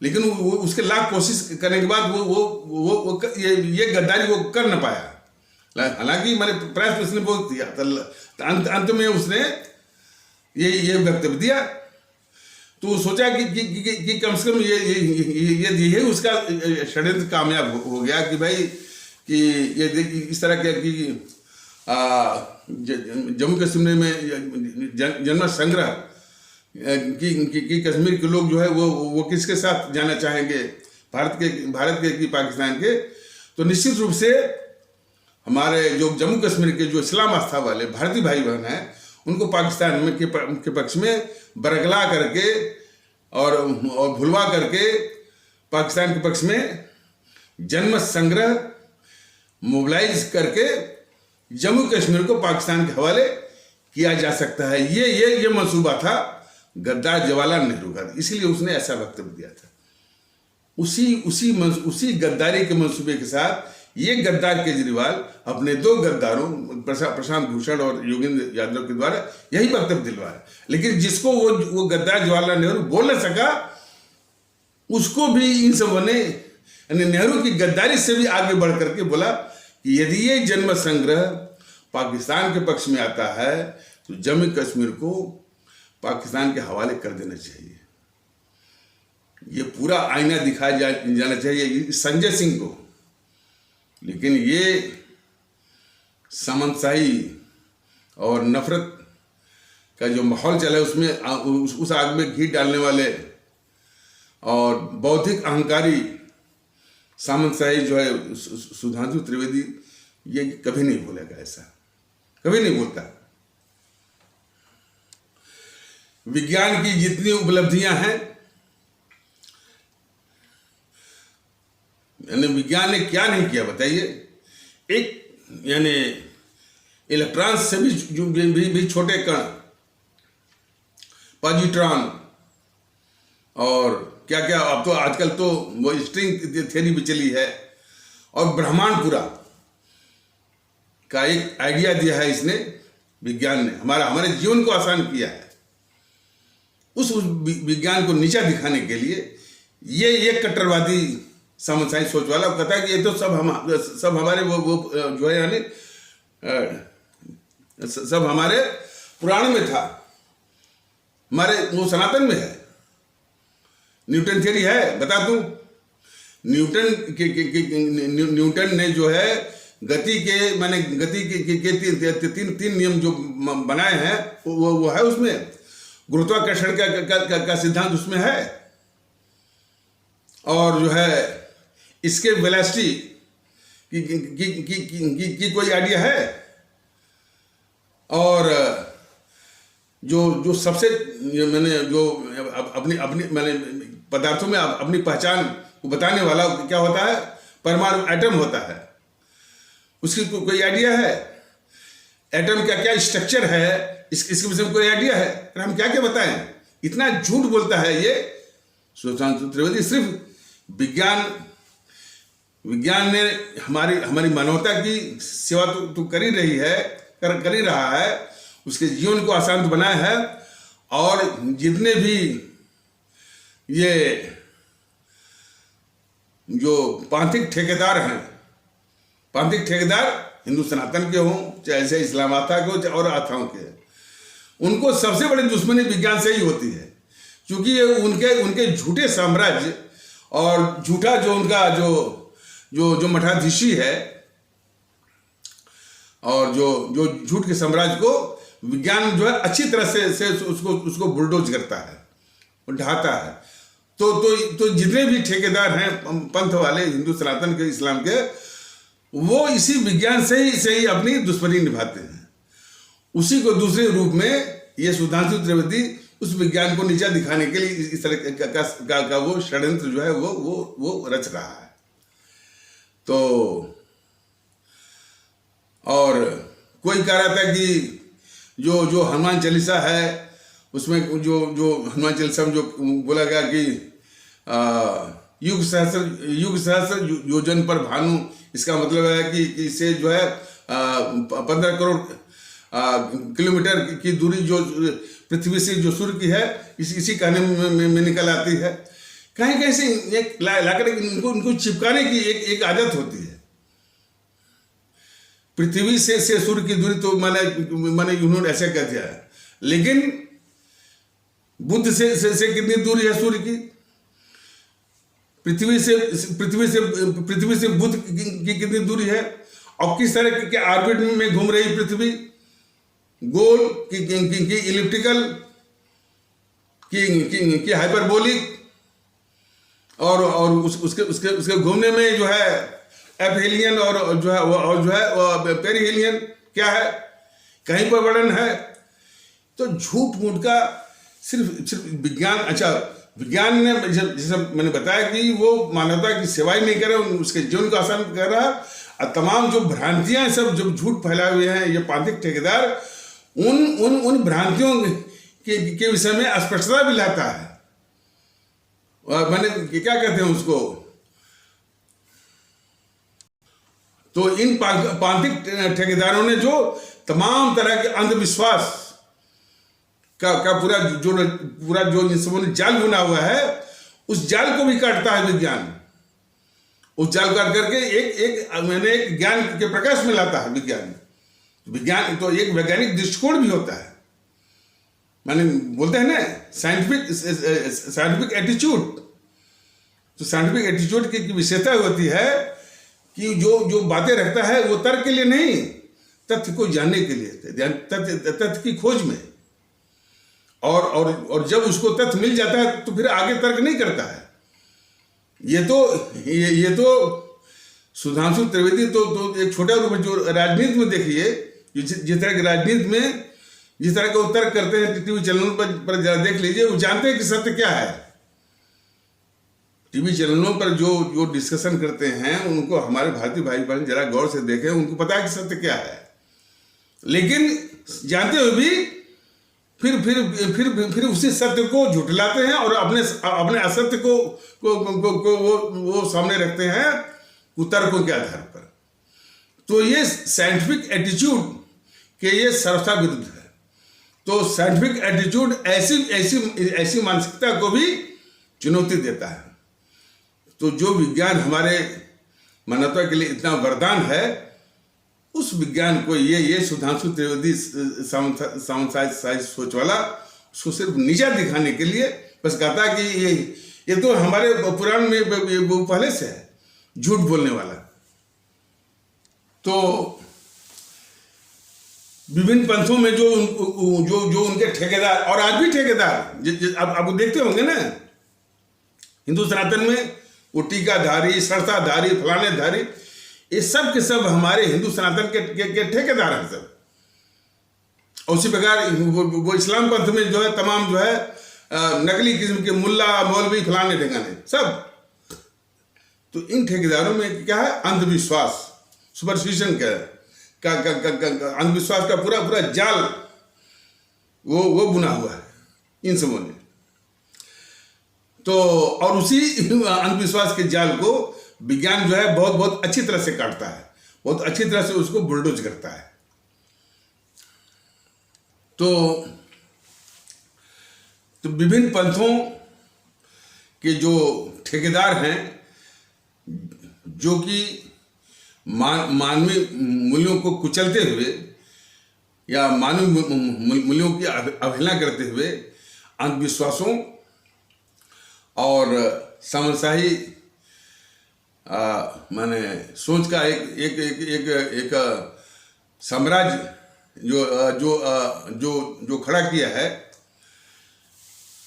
लेकिन वो उसके लाख कोशिश करने के बाद वो ये गद्दारी वो कर न पाया। हालांकि मैंने प्रयास उसने बहुत किया, अंत में उसने ये वक्तव्य दिया। तो सोचा कि कम से कम ये उसका षड्यंत्र कामयाब हो गया कि भाई कि ये इस तरह के कि जम्मू कश्मीर में जन्म संग्रह कि कश्मीर के लोग जो है वो किसके साथ जाना चाहेंगे, भारत के कि पाकिस्तान के। तो निश्चित रूप से हमारे जो जम्मू कश्मीर के जो इस्लाम आस्था वाले भारतीय भाई बहन हैं, उनको पाकिस्तान में के पक्ष में बरगला करके और भुलवा करके पाकिस्तान के पक्ष में जन्म संग्रह मोबिलाइज करके जम्मू कश्मीर को पाकिस्तान के हवाले किया जा सकता है। ये मंसूबा था गद्दार जवाहरलाल नेहरू का, इसीलिए उसने ऐसा वक्तव्य दिया था। उसी गद्दारी के मंसूबे के साथ ये गद्दार केजरीवाल अपने दो गद्दारों प्रशांत भूषण और योगेंद्र यादव के द्वारा यही वक्तव्य दिलवाया। लेकिन जिसको वो गद्दार जवाहरलाल नेहरू बोल न सका, उसको भी इन सबों ने नेहरू की गद्दारी से भी आगे बढ़ करके बोला कि यदि ये जन्म संग्रह पाकिस्तान के पक्ष में आता है तो जम्मू कश्मीर को पाकिस्तान के हवाले कर देना चाहिए। ये पूरा आईना दिखाया जाना चाहिए संजय सिंह को। लेकिन ये सामंतशाही और नफरत का जो माहौल चला है उसमें उस आग में घी डालने वाले और बौद्धिक अहंकारी सामंतशाही जो है सुधांशु त्रिवेदी, ये कभी नहीं बोलेगा, ऐसा कभी नहीं बोलता। विज्ञान की जितनी उपलब्धियां हैं, यानी विज्ञान ने क्या नहीं किया बताइए। एक यानी इलेक्ट्रॉन से भी छोटे कण, पॉजिट्रॉन और क्या क्या, अब तो आजकल तो वो स्ट्रिंग थ्योरी भी चली है, और ब्रह्मांड पूरा का एक आइडिया दिया है इसने, विज्ञान ने हमारे जीवन को आसान किया है। उस विज्ञान को नीचा दिखाने के लिए ये कट्टरवादी सामंतशाही सोच वाला कहता है कि ये तो सब हमारे वो जो है यानी सब हमारे पुराण में था, हमारे वो सनातन में है। न्यूटन थ्योरी है, बता दूं, न्यूटन ने जो है गति के तीन नियम जो बनाए हैं वो है उसमें, गुरुत्वाकर्षण का सिद्धांत उसमें है, और जो है इसके वेलोसिटी की कोई आइडिया है, और जो सबसे मैंने जो अपनी मैंने पदार्थों में अपनी पहचान को बताने वाला क्या होता है, परमाणु एटम होता है। उसकी कोई आइडिया है? एटम का क्या स्ट्रक्चर है, इसके विषय में कोई आइडिया है? अरे हम क्या क्या बताएं, इतना झूठ बोलता है ये सुशांत त्रिवेदी। सिर्फ विज्ञान ने हमारी मानवता की सेवा तो कर ही रही है, कर ही रहा है, उसके जीवन को आसान तो बनाया है। और जितने भी ये जो पांथिक ठेकेदार हैं, पांथिक ठेकेदार हिंदू सनातन के हों चाहे ऐसे इस्लाम आस्था के हो चाहे और आस्थाओं के, उनको सबसे बड़ी दुश्मनी विज्ञान से ही होती है, क्योंकि उनके झूठे साम्राज्य और झूठा जो उनका जो जो जो मठाधीशी है और जो झूठ के साम्राज्य को विज्ञान जो है अच्छी तरह से उसको बुलडोज करता है, ढाता है। तो जितने भी ठेकेदार हैं पंथ वाले, हिंदू सनातन के, इस्लाम के, वो इसी विज्ञान से ही अपनी दुश्मनी निभाते हैं। उसी को दूसरे रूप में ये सुधांशु त्रिवेदी उस विज्ञान को नीचा दिखाने के लिए इस तरह का वो षड्यंत्र जो है वो रच रहा है। तो और कोई कह रहा था कि जो हनुमान चालीसा है उसमें जो हनुमान चालीसा में जो बोला गया कि युग सहस्र योजन पर भानु, इसका मतलब है कि इससे जो है 15 करोड़ किलोमीटर की दूरी जो पृथ्वी से जो सूर्य की है इसी कहने में निकल आती है। कहीं से लाकर इनको चिपकाने की एक आदत होती है। पृथ्वी से सूर्य की दूरी तो माने उन्होंने ऐसे कह दिया है, लेकिन बुध से कितनी दूरी है सूर्य की? पृथ्वी से बुध की कितनी दूरी है? और किस तरह के ऑर्बिट में घूम रही पृथ्वी, गोल की इलिप्टिकल की हाइपरबोलिक, और उसके घूमने में जो है एपहेलियन और जो है पेरिहेलियन क्या है, कहीं पर वर्णन है। तो झूठ मूठ का सिर्फ विज्ञान, अच्छा विज्ञान ने जैसे मैंने बताया कि वो मानवता की सेवा ही नहीं कर रहा, उसके जीवन को आसान कर रहा, और तमाम जो भ्रांतियां सब जो झूठ फैलाए हुए हैं ये पांथिक ठेकेदार, उन भ्रांतियों के विषय में स्पष्टता भी लाता है। और मैंने क्या कहते हैं उसको, तो इन पांथिक ठेकेदारों ने जो तमाम तरह के अंधविश्वास का पूरा जो इन सबों ने जाल बुना हुआ है, उस जाल को भी काटता है विज्ञान। उस जाल काट करके एक ज्ञान के प्रकाश में लाता है विज्ञान तो एक वैज्ञानिक दृष्टिकोण भी होता है। माने बोलते हैं ना साइंटिफिक एटीट्यूड। तो साइंटिफिक एटीट्यूड की विशेषता होती है कि जो बातें रखता है वो तर्क के लिए नहीं, तथ्य को जानने के लिए, तथ्य की खोज में। और जब उसको तथ्य मिल जाता है तो फिर आगे तर्क नहीं करता है। ये तो सुधांशु त्रिवेदी तो एक छोटा रूप है। जो राजनीति में देखिए, जिस तरह की राजनीति में जिस तरह का उत्तर करते हैं टीवी चैनलों पर जरा देख लीजिए, वो जानते हैं कि सत्य क्या है। टीवी चैनलों पर जो डिस्कशन करते हैं उनको हमारे भारतीय भाई बहन जरा गौर से देखें, उनको पता है कि सत्य क्या है, लेकिन जानते हुए भी फिर उसी सत्य को झुठलाते हैं और अपने असत्य को वो सामने रखते हैं तर्कों के आधार पर। तो ये साइंटिफिक एटीट्यूड के ये सर्वथा विरुद्ध है। तो साइंटिफिक एटीट्यूड ऐसी मानसिकता को भी चुनौती देता है। तो जो विज्ञान हमारे मानवता के लिए इतना वरदान है, उस विज्ञान को ये सुधांशु त्रिवेदी साइंस सोच वाला उसको सिर्फ नीचा दिखाने के लिए बस कहता है कि ये तो हमारे पुराण में वो पहले से है, झूठ बोलने वाला। तो विभिन्न पंथों में जो उनके ठेकेदार, और आज भी ठेकेदार आप देखते होंगे ना, हिंदू सनातन में वो टीकाधारी, सरताधारी, फलानेधारी, ये सब के सब हमारे हिंदू सनातन के ठेकेदार हैं सब। और उसी प्रकार वो इस्लाम पंथ में जो है तमाम जो है नकली किस्म के मुल्ला, मौलवी, फलाने ठिकाने सब। तो इन ठेकेदारों में क्या है, अंधविश्वास, सुपरस्टिशन का अंधविश्वास का पूरा जाल वो बुना हुआ है इन सबों ने। तो और उसी अंधविश्वास के जाल को विज्ञान जो है बहुत अच्छी तरह से काटता है, बहुत अच्छी तरह से उसको बुलडोज करता है। तो विभिन्न पंथों के जो ठेकेदार हैं जो कि मानवीय मूल्यों को कुचलते हुए या मानवीय मूल्यों की अवहेलना करते हुए अंधविश्वासों और सामंतशाही माने सोच का एक साम्राज्य जो खड़ा किया है,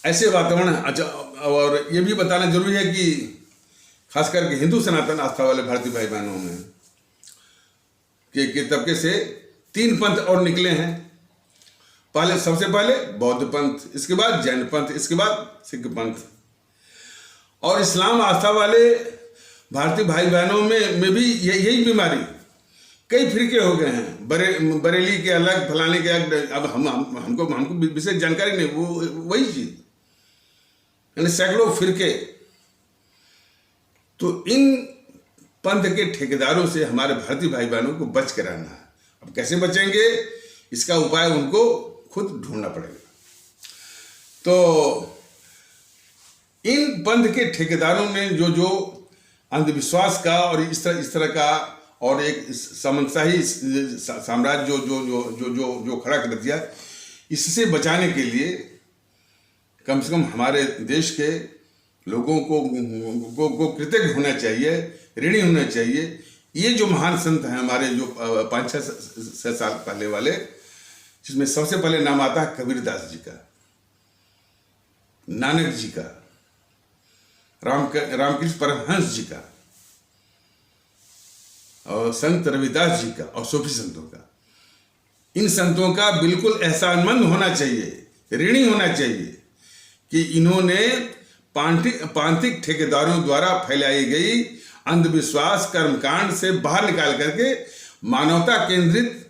ऐसे वातावरण। अच्छा, और ये भी बताना जरूरी है कि खास करके हिंदू सनातन आस्था वाले भारतीय भाई बहनों में के तबके से 3 पंथ और निकले हैं। सबसे पहले बौद्ध पंथ, इसके बाद जैन पंथ, इसके बाद सिख पंथ। और इस्लाम आस्था वाले भारतीय भाई बहनों में भी यही बीमारी, कई फिरके हो गए हैं। बरेली के अलग, फलाने के अलग। अब हमको विशेष जानकारी नहीं, वो वही चीज, यानी सैकड़ों फिरके। तो इन पंथ के ठेकेदारों से हमारे भारतीय भाई बहनों को बच कर रहना है। अब कैसे बचेंगे, इसका उपाय उनको खुद ढूंढना पड़ेगा। तो इन पंथ के ठेकेदारों ने जो अंधविश्वास का और इस तरह का और एक सामंतशाही साम्राज्य जो खड़ा कर दिया, इससे बचाने के लिए कम से कम हमारे देश के लोगों को कृतज्ञ होना चाहिए, ऋणी होना चाहिए। ये जो महान संत हैं हमारे, जो 5-6 साल पहले वाले, जिसमें सबसे पहले नाम आता है कबीरदास जी का, नानक जी का, रामकृष्ण परमहंस जी का, और संत रविदास जी का, और सूफी संतों का। इन संतों का बिल्कुल एहसानमंद होना चाहिए, ऋणी होना चाहिए कि इन्होंने पांथिक ठेकेदारों द्वारा फैलाई गई अंधविश्वास कर्मकांड से बाहर निकाल करके मानवता केंद्रित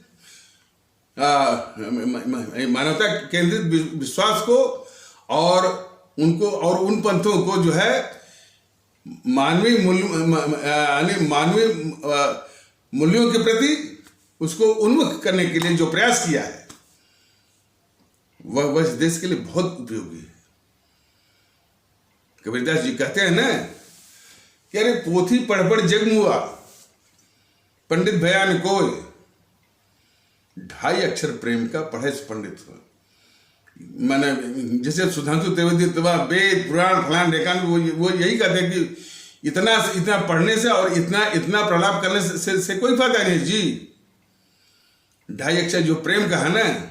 विश्वास को और उन पंथों को जो है मानवीय मूल्यों के प्रति उसको उन्मुख करने के लिए जो प्रयास किया है, वह इस देश के लिए बहुत उपयोगी है। कबीरदास जी कहते हैं ना कि अरे पोथी पढ़ जग मुआ, पंडित भयान कोय, 2.5 अक्षर प्रेम का पढ़े से पंडित हो। मैंने जैसे सुधांशु त्रिवेदी वेद पुराण फलान रेखान, वो यही कहते हैं कि इतना पढ़ने से और इतना प्रलाप करने से कोई फायदा नहीं जी। 2.5 अक्षर जो प्रेम का है ना,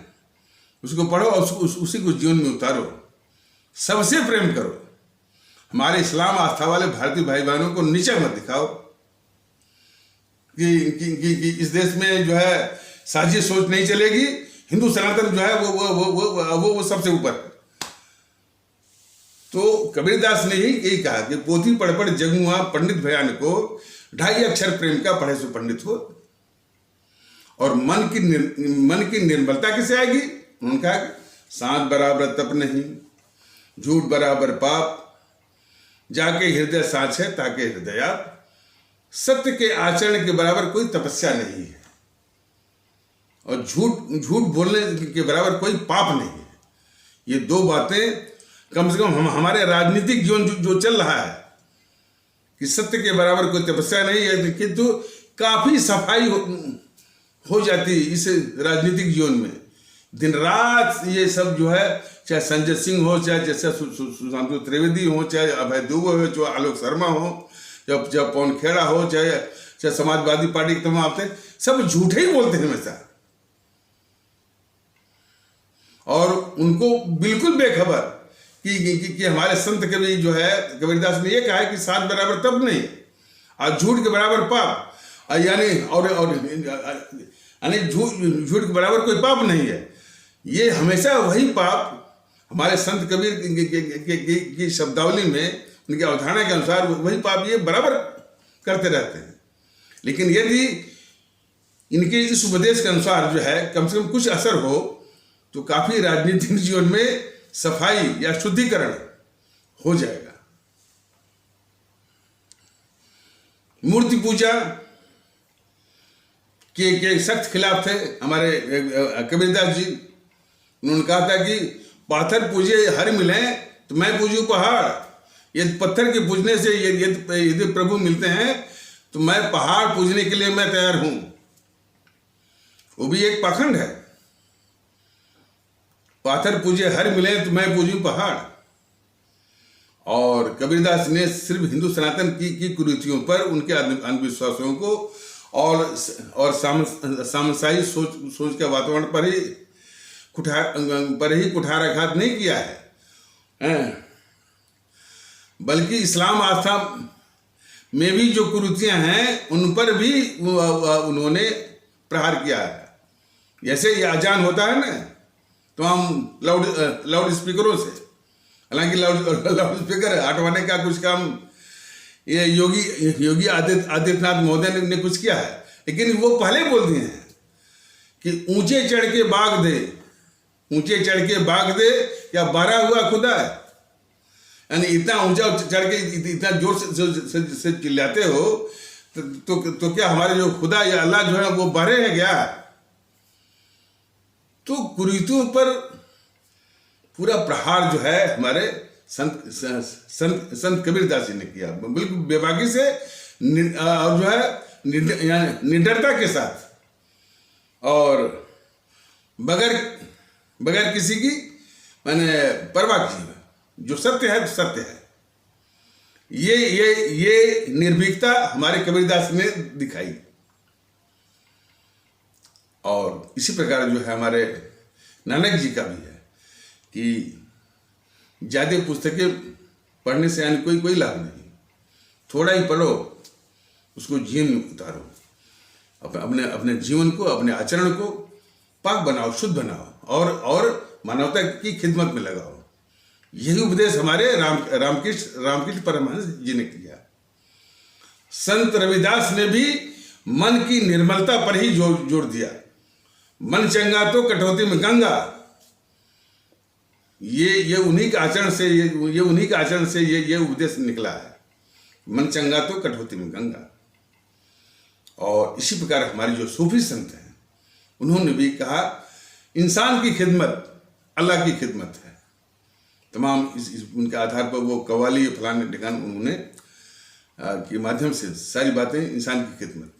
उसको पढ़ो और उसी को जीवन में उतारो, सबसे प्रेम करो। हमारे इस्लाम आस्था वाले भारतीय भाई बहनों को नीचा मत दिखाओ कि इस देश में जो है साझी सोच नहीं चलेगी, हिंदू सनातन जो है वो सबसे ऊपर। तो कबीरदास ने ही यही कहा कि पोथी पढ़ जगमुआ, पंडित भयान को 2.5 अक्षर प्रेम का पढ़े सो पंडित हो। और मन की निर्मलता कैसे आएगी? उन्होंने कहा सांत बराबर तप नहीं, झूठ बराबर पाप, जाके हृदय साँच है ताके हृदयात, सत्य के आचरण के बराबर कोई तपस्या नहीं है, और झूठ बोलने के बराबर कोई पाप नहीं है। ये 2 बातें कम से कम हमारे राजनीतिक जीवन जो चल रहा है कि सत्य के बराबर कोई तपस्या नहीं है, किंतु काफी सफाई हो जाती इस राजनीतिक जीवन में। दिन रात ये सब जो है, चाहे संजय सिंह हो, चाहे जैसे सुधांशु त्रिवेदी हो, चाहे अभय दुबे हो, चाहे आलोक शर्मा हो, चाहे पवन खेड़ा हो, चाहे समाजवादी पार्टी के तमाम आते, सब झूठे ही बोलते हैं हमेशा। और उनको बिल्कुल बेखबर कि हमारे संत कवि जो है कबीरदास ने ये कहा है कि सांत बराबर तप नहीं और झूठ के बराबर पाप, यानी झूठ के बराबर कोई पाप नहीं है। ये हमेशा वही पाप हमारे संत कबीर की शब्दावली में, उनकी अवधारणा के अनुसार वही पाप ये बराबर करते रहते हैं। लेकिन यदि इनके इस उपदेश के अनुसार जो है कम से कम कुछ असर हो, तो काफी राजनीतिक जीवन में सफाई या शुद्धिकरण हो जाएगा। मूर्ति पूजा के सख्त खिलाफ थे हमारे कबीरदास जी। उन्होंने कहा था कि पाथर पूजे हर मिले तो मैं पूजू पहाड़, यदि पत्थर के पूजने से यदि प्रभु मिलते हैं तो मैं पहाड़ पूजने के लिए मैं तैयार हूं। वो भी एक पाखंड है। पाथर पूजे हर मिले तो मैं पूजूं पहाड़। और कबीरदास ने सिर्फ हिंदू सनातन की कुरीतियों पर, उनके अंधविश्वासों को और सामंतशाही सोच के वातावरण पर ही कुठाराघात नहीं किया है, बल्कि इस्लाम आस्था में भी जो कुरीतियां हैं उन पर भी उन्होंने प्रहार किया है। जैसे ये अजान होता है ना, तो हम लाउड स्पीकरों से, हालांकि लाउड स्पीकर हटवाने का कुछ काम ये योगी आदित्यनाथ महोदय ने कुछ किया है, लेकिन वो पहले बोल दिए हैं कि ऊंचे चढ़ के बाग दे या बारा हुआ खुदा है। यानी इतना ऊंचा चढ़ के इतना जोर से चिल्लाते हो तो क्या हमारे जो खुदा या अल्लाह जो है वो बहरे हैं क्या? तो कुरीतियों पर पूरा प्रहार जो है हमारे संत कबीरदास जी ने किया, बिल्कुल बेबाकी से और जो है निडरता के साथ और बगैर किसी की मैंने परवाह किए। जो सत्य है तो सत्य है। ये निर्भीकता हमारे कबीरदास ने दिखाई। और इसी प्रकार जो है हमारे नानक जी का भी है कि ज्यादा पुस्तकें पढ़ने से यानी कोई लाभ नहीं, थोड़ा ही पढ़ो, उसको जीवन में उतारो, अपने जीवन को, अपने आचरण को पाक बनाओ, शुद्ध बनाओ और मानवता की खिदमत में लगाओ। यही उपदेश हमारे रामकृष्ण परमहंस जी ने किया। संत रविदास ने भी मन की निर्मलता पर ही जोर दिया। मन चंगा तो कटौती में गंगा। ये उन्हीं के आचरण से ये उपदेश निकला है। मन चंगा तो कटौती में गंगा। और इसी प्रकार हमारे जो सूफी संत हैं उन्होंने भी कहा इंसान की खिदमत अल्लाह की खिदमत है। तमाम उनके आधार पर वो कव्वाली फलाने ठिकाने उन्होंने के माध्यम से सारी बातें इंसान की खिदमत।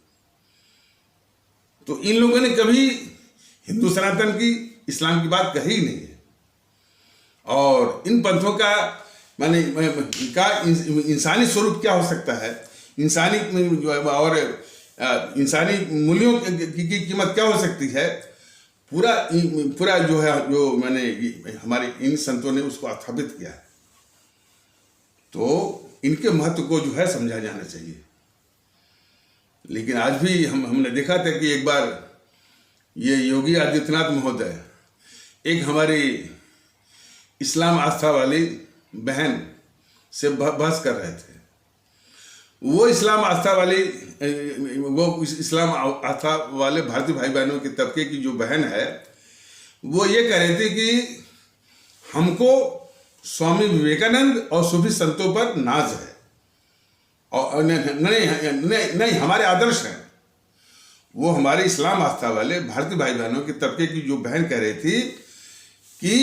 तो इन लोगों ने कभी हिंदू सनातन की, इस्लाम की बात कही ही नहीं है। और इन पंथों का माने इंसानी स्वरूप क्या हो सकता है, इंसानी मूल्यों की कीमत क्या हो सकती है, पूरा जो है जो मैंने हमारे इन संतों ने उसको स्थापित किया है। तो इनके महत्व को जो है समझा जाना चाहिए। लेकिन आज भी हमने देखा था कि एक बार ये योगी आदित्यनाथ महोदय एक हमारी इस्लाम आस्था वाली बहन से बहस कर रहे थे। वो इस्लाम आस्था वाले भारतीय भाई बहनों के तबके की जो बहन है वो ये कह रही थी कि हमको स्वामी विवेकानंद और सूफी संतों पर नाज है और नहीं हमारे आदर्श हैं। वो हमारे इस्लाम आस्था वाले भारतीय भाई बहनों के तबके की जो बहन कह रही थी कि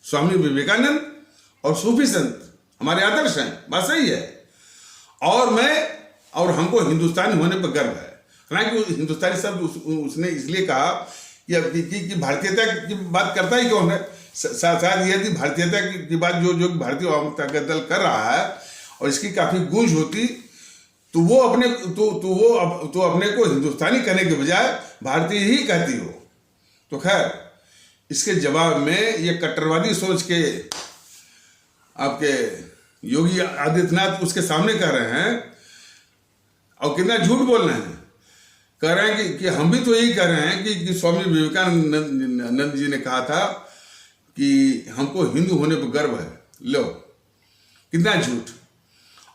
स्वामी विवेकानंद और सूफी संत हमारे आदर्श हैं, बात सही है। और हमको हिंदुस्तानी होने पर गर्व है। हालांकि हिंदुस्तानी शब्द उसने इसलिए कहा कि भारतीयता की बात करता ही कौन है। शायद यदि भारतीयता की बात जो भारतीय वामपंथी का दल कर रहा है और इसकी काफी गूंज होती तो वो अपने को हिंदुस्तानी कहने के बजाय भारतीय ही कहती हो। तो खैर इसके जवाब में ये कट्टरवादी सोच के आपके योगी आदित्यनाथ उसके सामने कह रहे हैं और कितना झूठ बोल रहे हैं। कह रहे हैं कि हम भी तो यही कह रहे हैं कि स्वामी विवेकानंद जी ने कहा था कि हमको हिंदू होने पर गर्व है। लो कितना झूठ।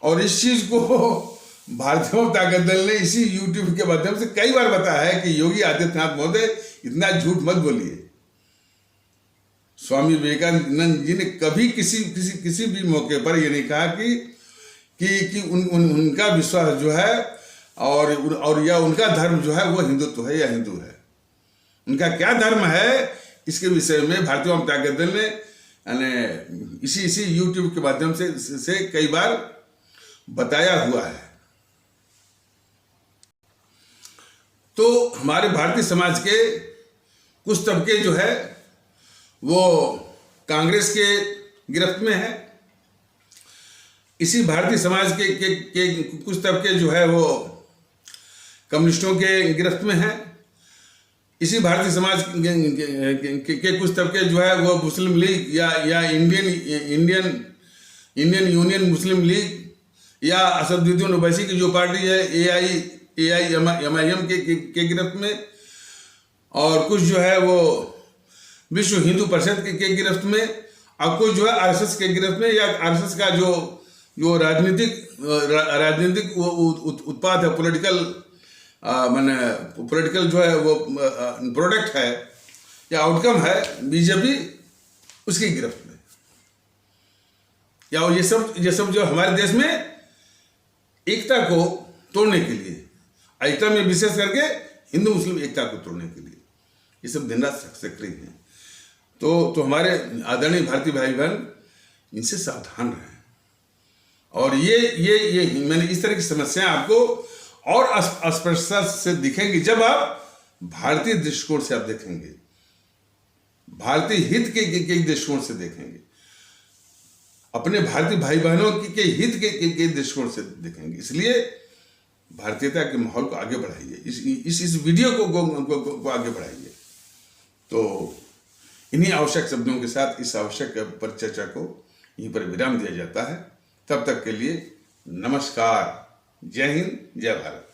और इस चीज को भारतीय जनता दल ने इसी यूट्यूब के माध्यम से कई बार बताया है कि योगी आदित्यनाथ महोदय इतना झूठ मत बोलिए। स्वामी विवेकानंद जी ने कभी किसी भी मौके पर ये नहीं कहा कि उनका विश्वास जो है और या उनका धर्म जो है वो हिंदुत्व है या हिंदू है। उनका क्या धर्म है इसके विषय में भारतीय जनता दल ने यानी इसी यूट्यूब के माध्यम से कई बार बताया हुआ है। तो हमारे भारतीय समाज के कुछ तबके जो है वो कांग्रेस के गिरफ्त में है, इसी भारतीय समाज के कुछ तबके जो है वो कम्युनिस्टों के गिरफ्त में है, इसी भारतीय समाज के कुछ तबके जो है वो मुस्लिम लीग या इंडियन यूनियन मुस्लिम लीग या असदुद्दीन ओवैसी की जो पार्टी है AIMIM के गिरफ्त में, और कुछ जो है वो विश्व हिंदू परिषद के गिरफ्त में, और कुछ जो है RSS के गिरफ्त में, या RSS का जो राजनीतिक उत्पाद है, पॉलिटिकल जो है वो प्रोडक्ट है या आउटकम है बीजेपी, उसकी गिरफ्त में। या ये सब जो हमारे देश में एकता को तोड़ने के लिए, एकता में विशेष करके हिंदू मुस्लिम एकता को तोड़ने के लिए ये सब दिन रात सक्रिय हैं। तो हमारे आदरणीय भारतीय भाई बहन इनसे सावधान रहें। और ये मैंने इस तरह की समस्याएं आपको और स्पष्टता से दिखेंगी जब आप भारतीय दृष्टिकोण से आप देखेंगे, भारतीय हित के दृष्टिकोण से देखेंगे, अपने भारतीय भाई बहनों के हित के दृष्टिकोण से देखेंगे। इसलिए भारतीयता के माहौल को आगे बढ़ाइए, इस वीडियो को आगे बढ़ाइए। तो इन्हीं आवश्यक शब्दों के साथ इस आवश्यक परिचर्चा को यहीं पर विराम दिया जाता है। तब तक के लिए नमस्कार, जय हिंद, जय भारत।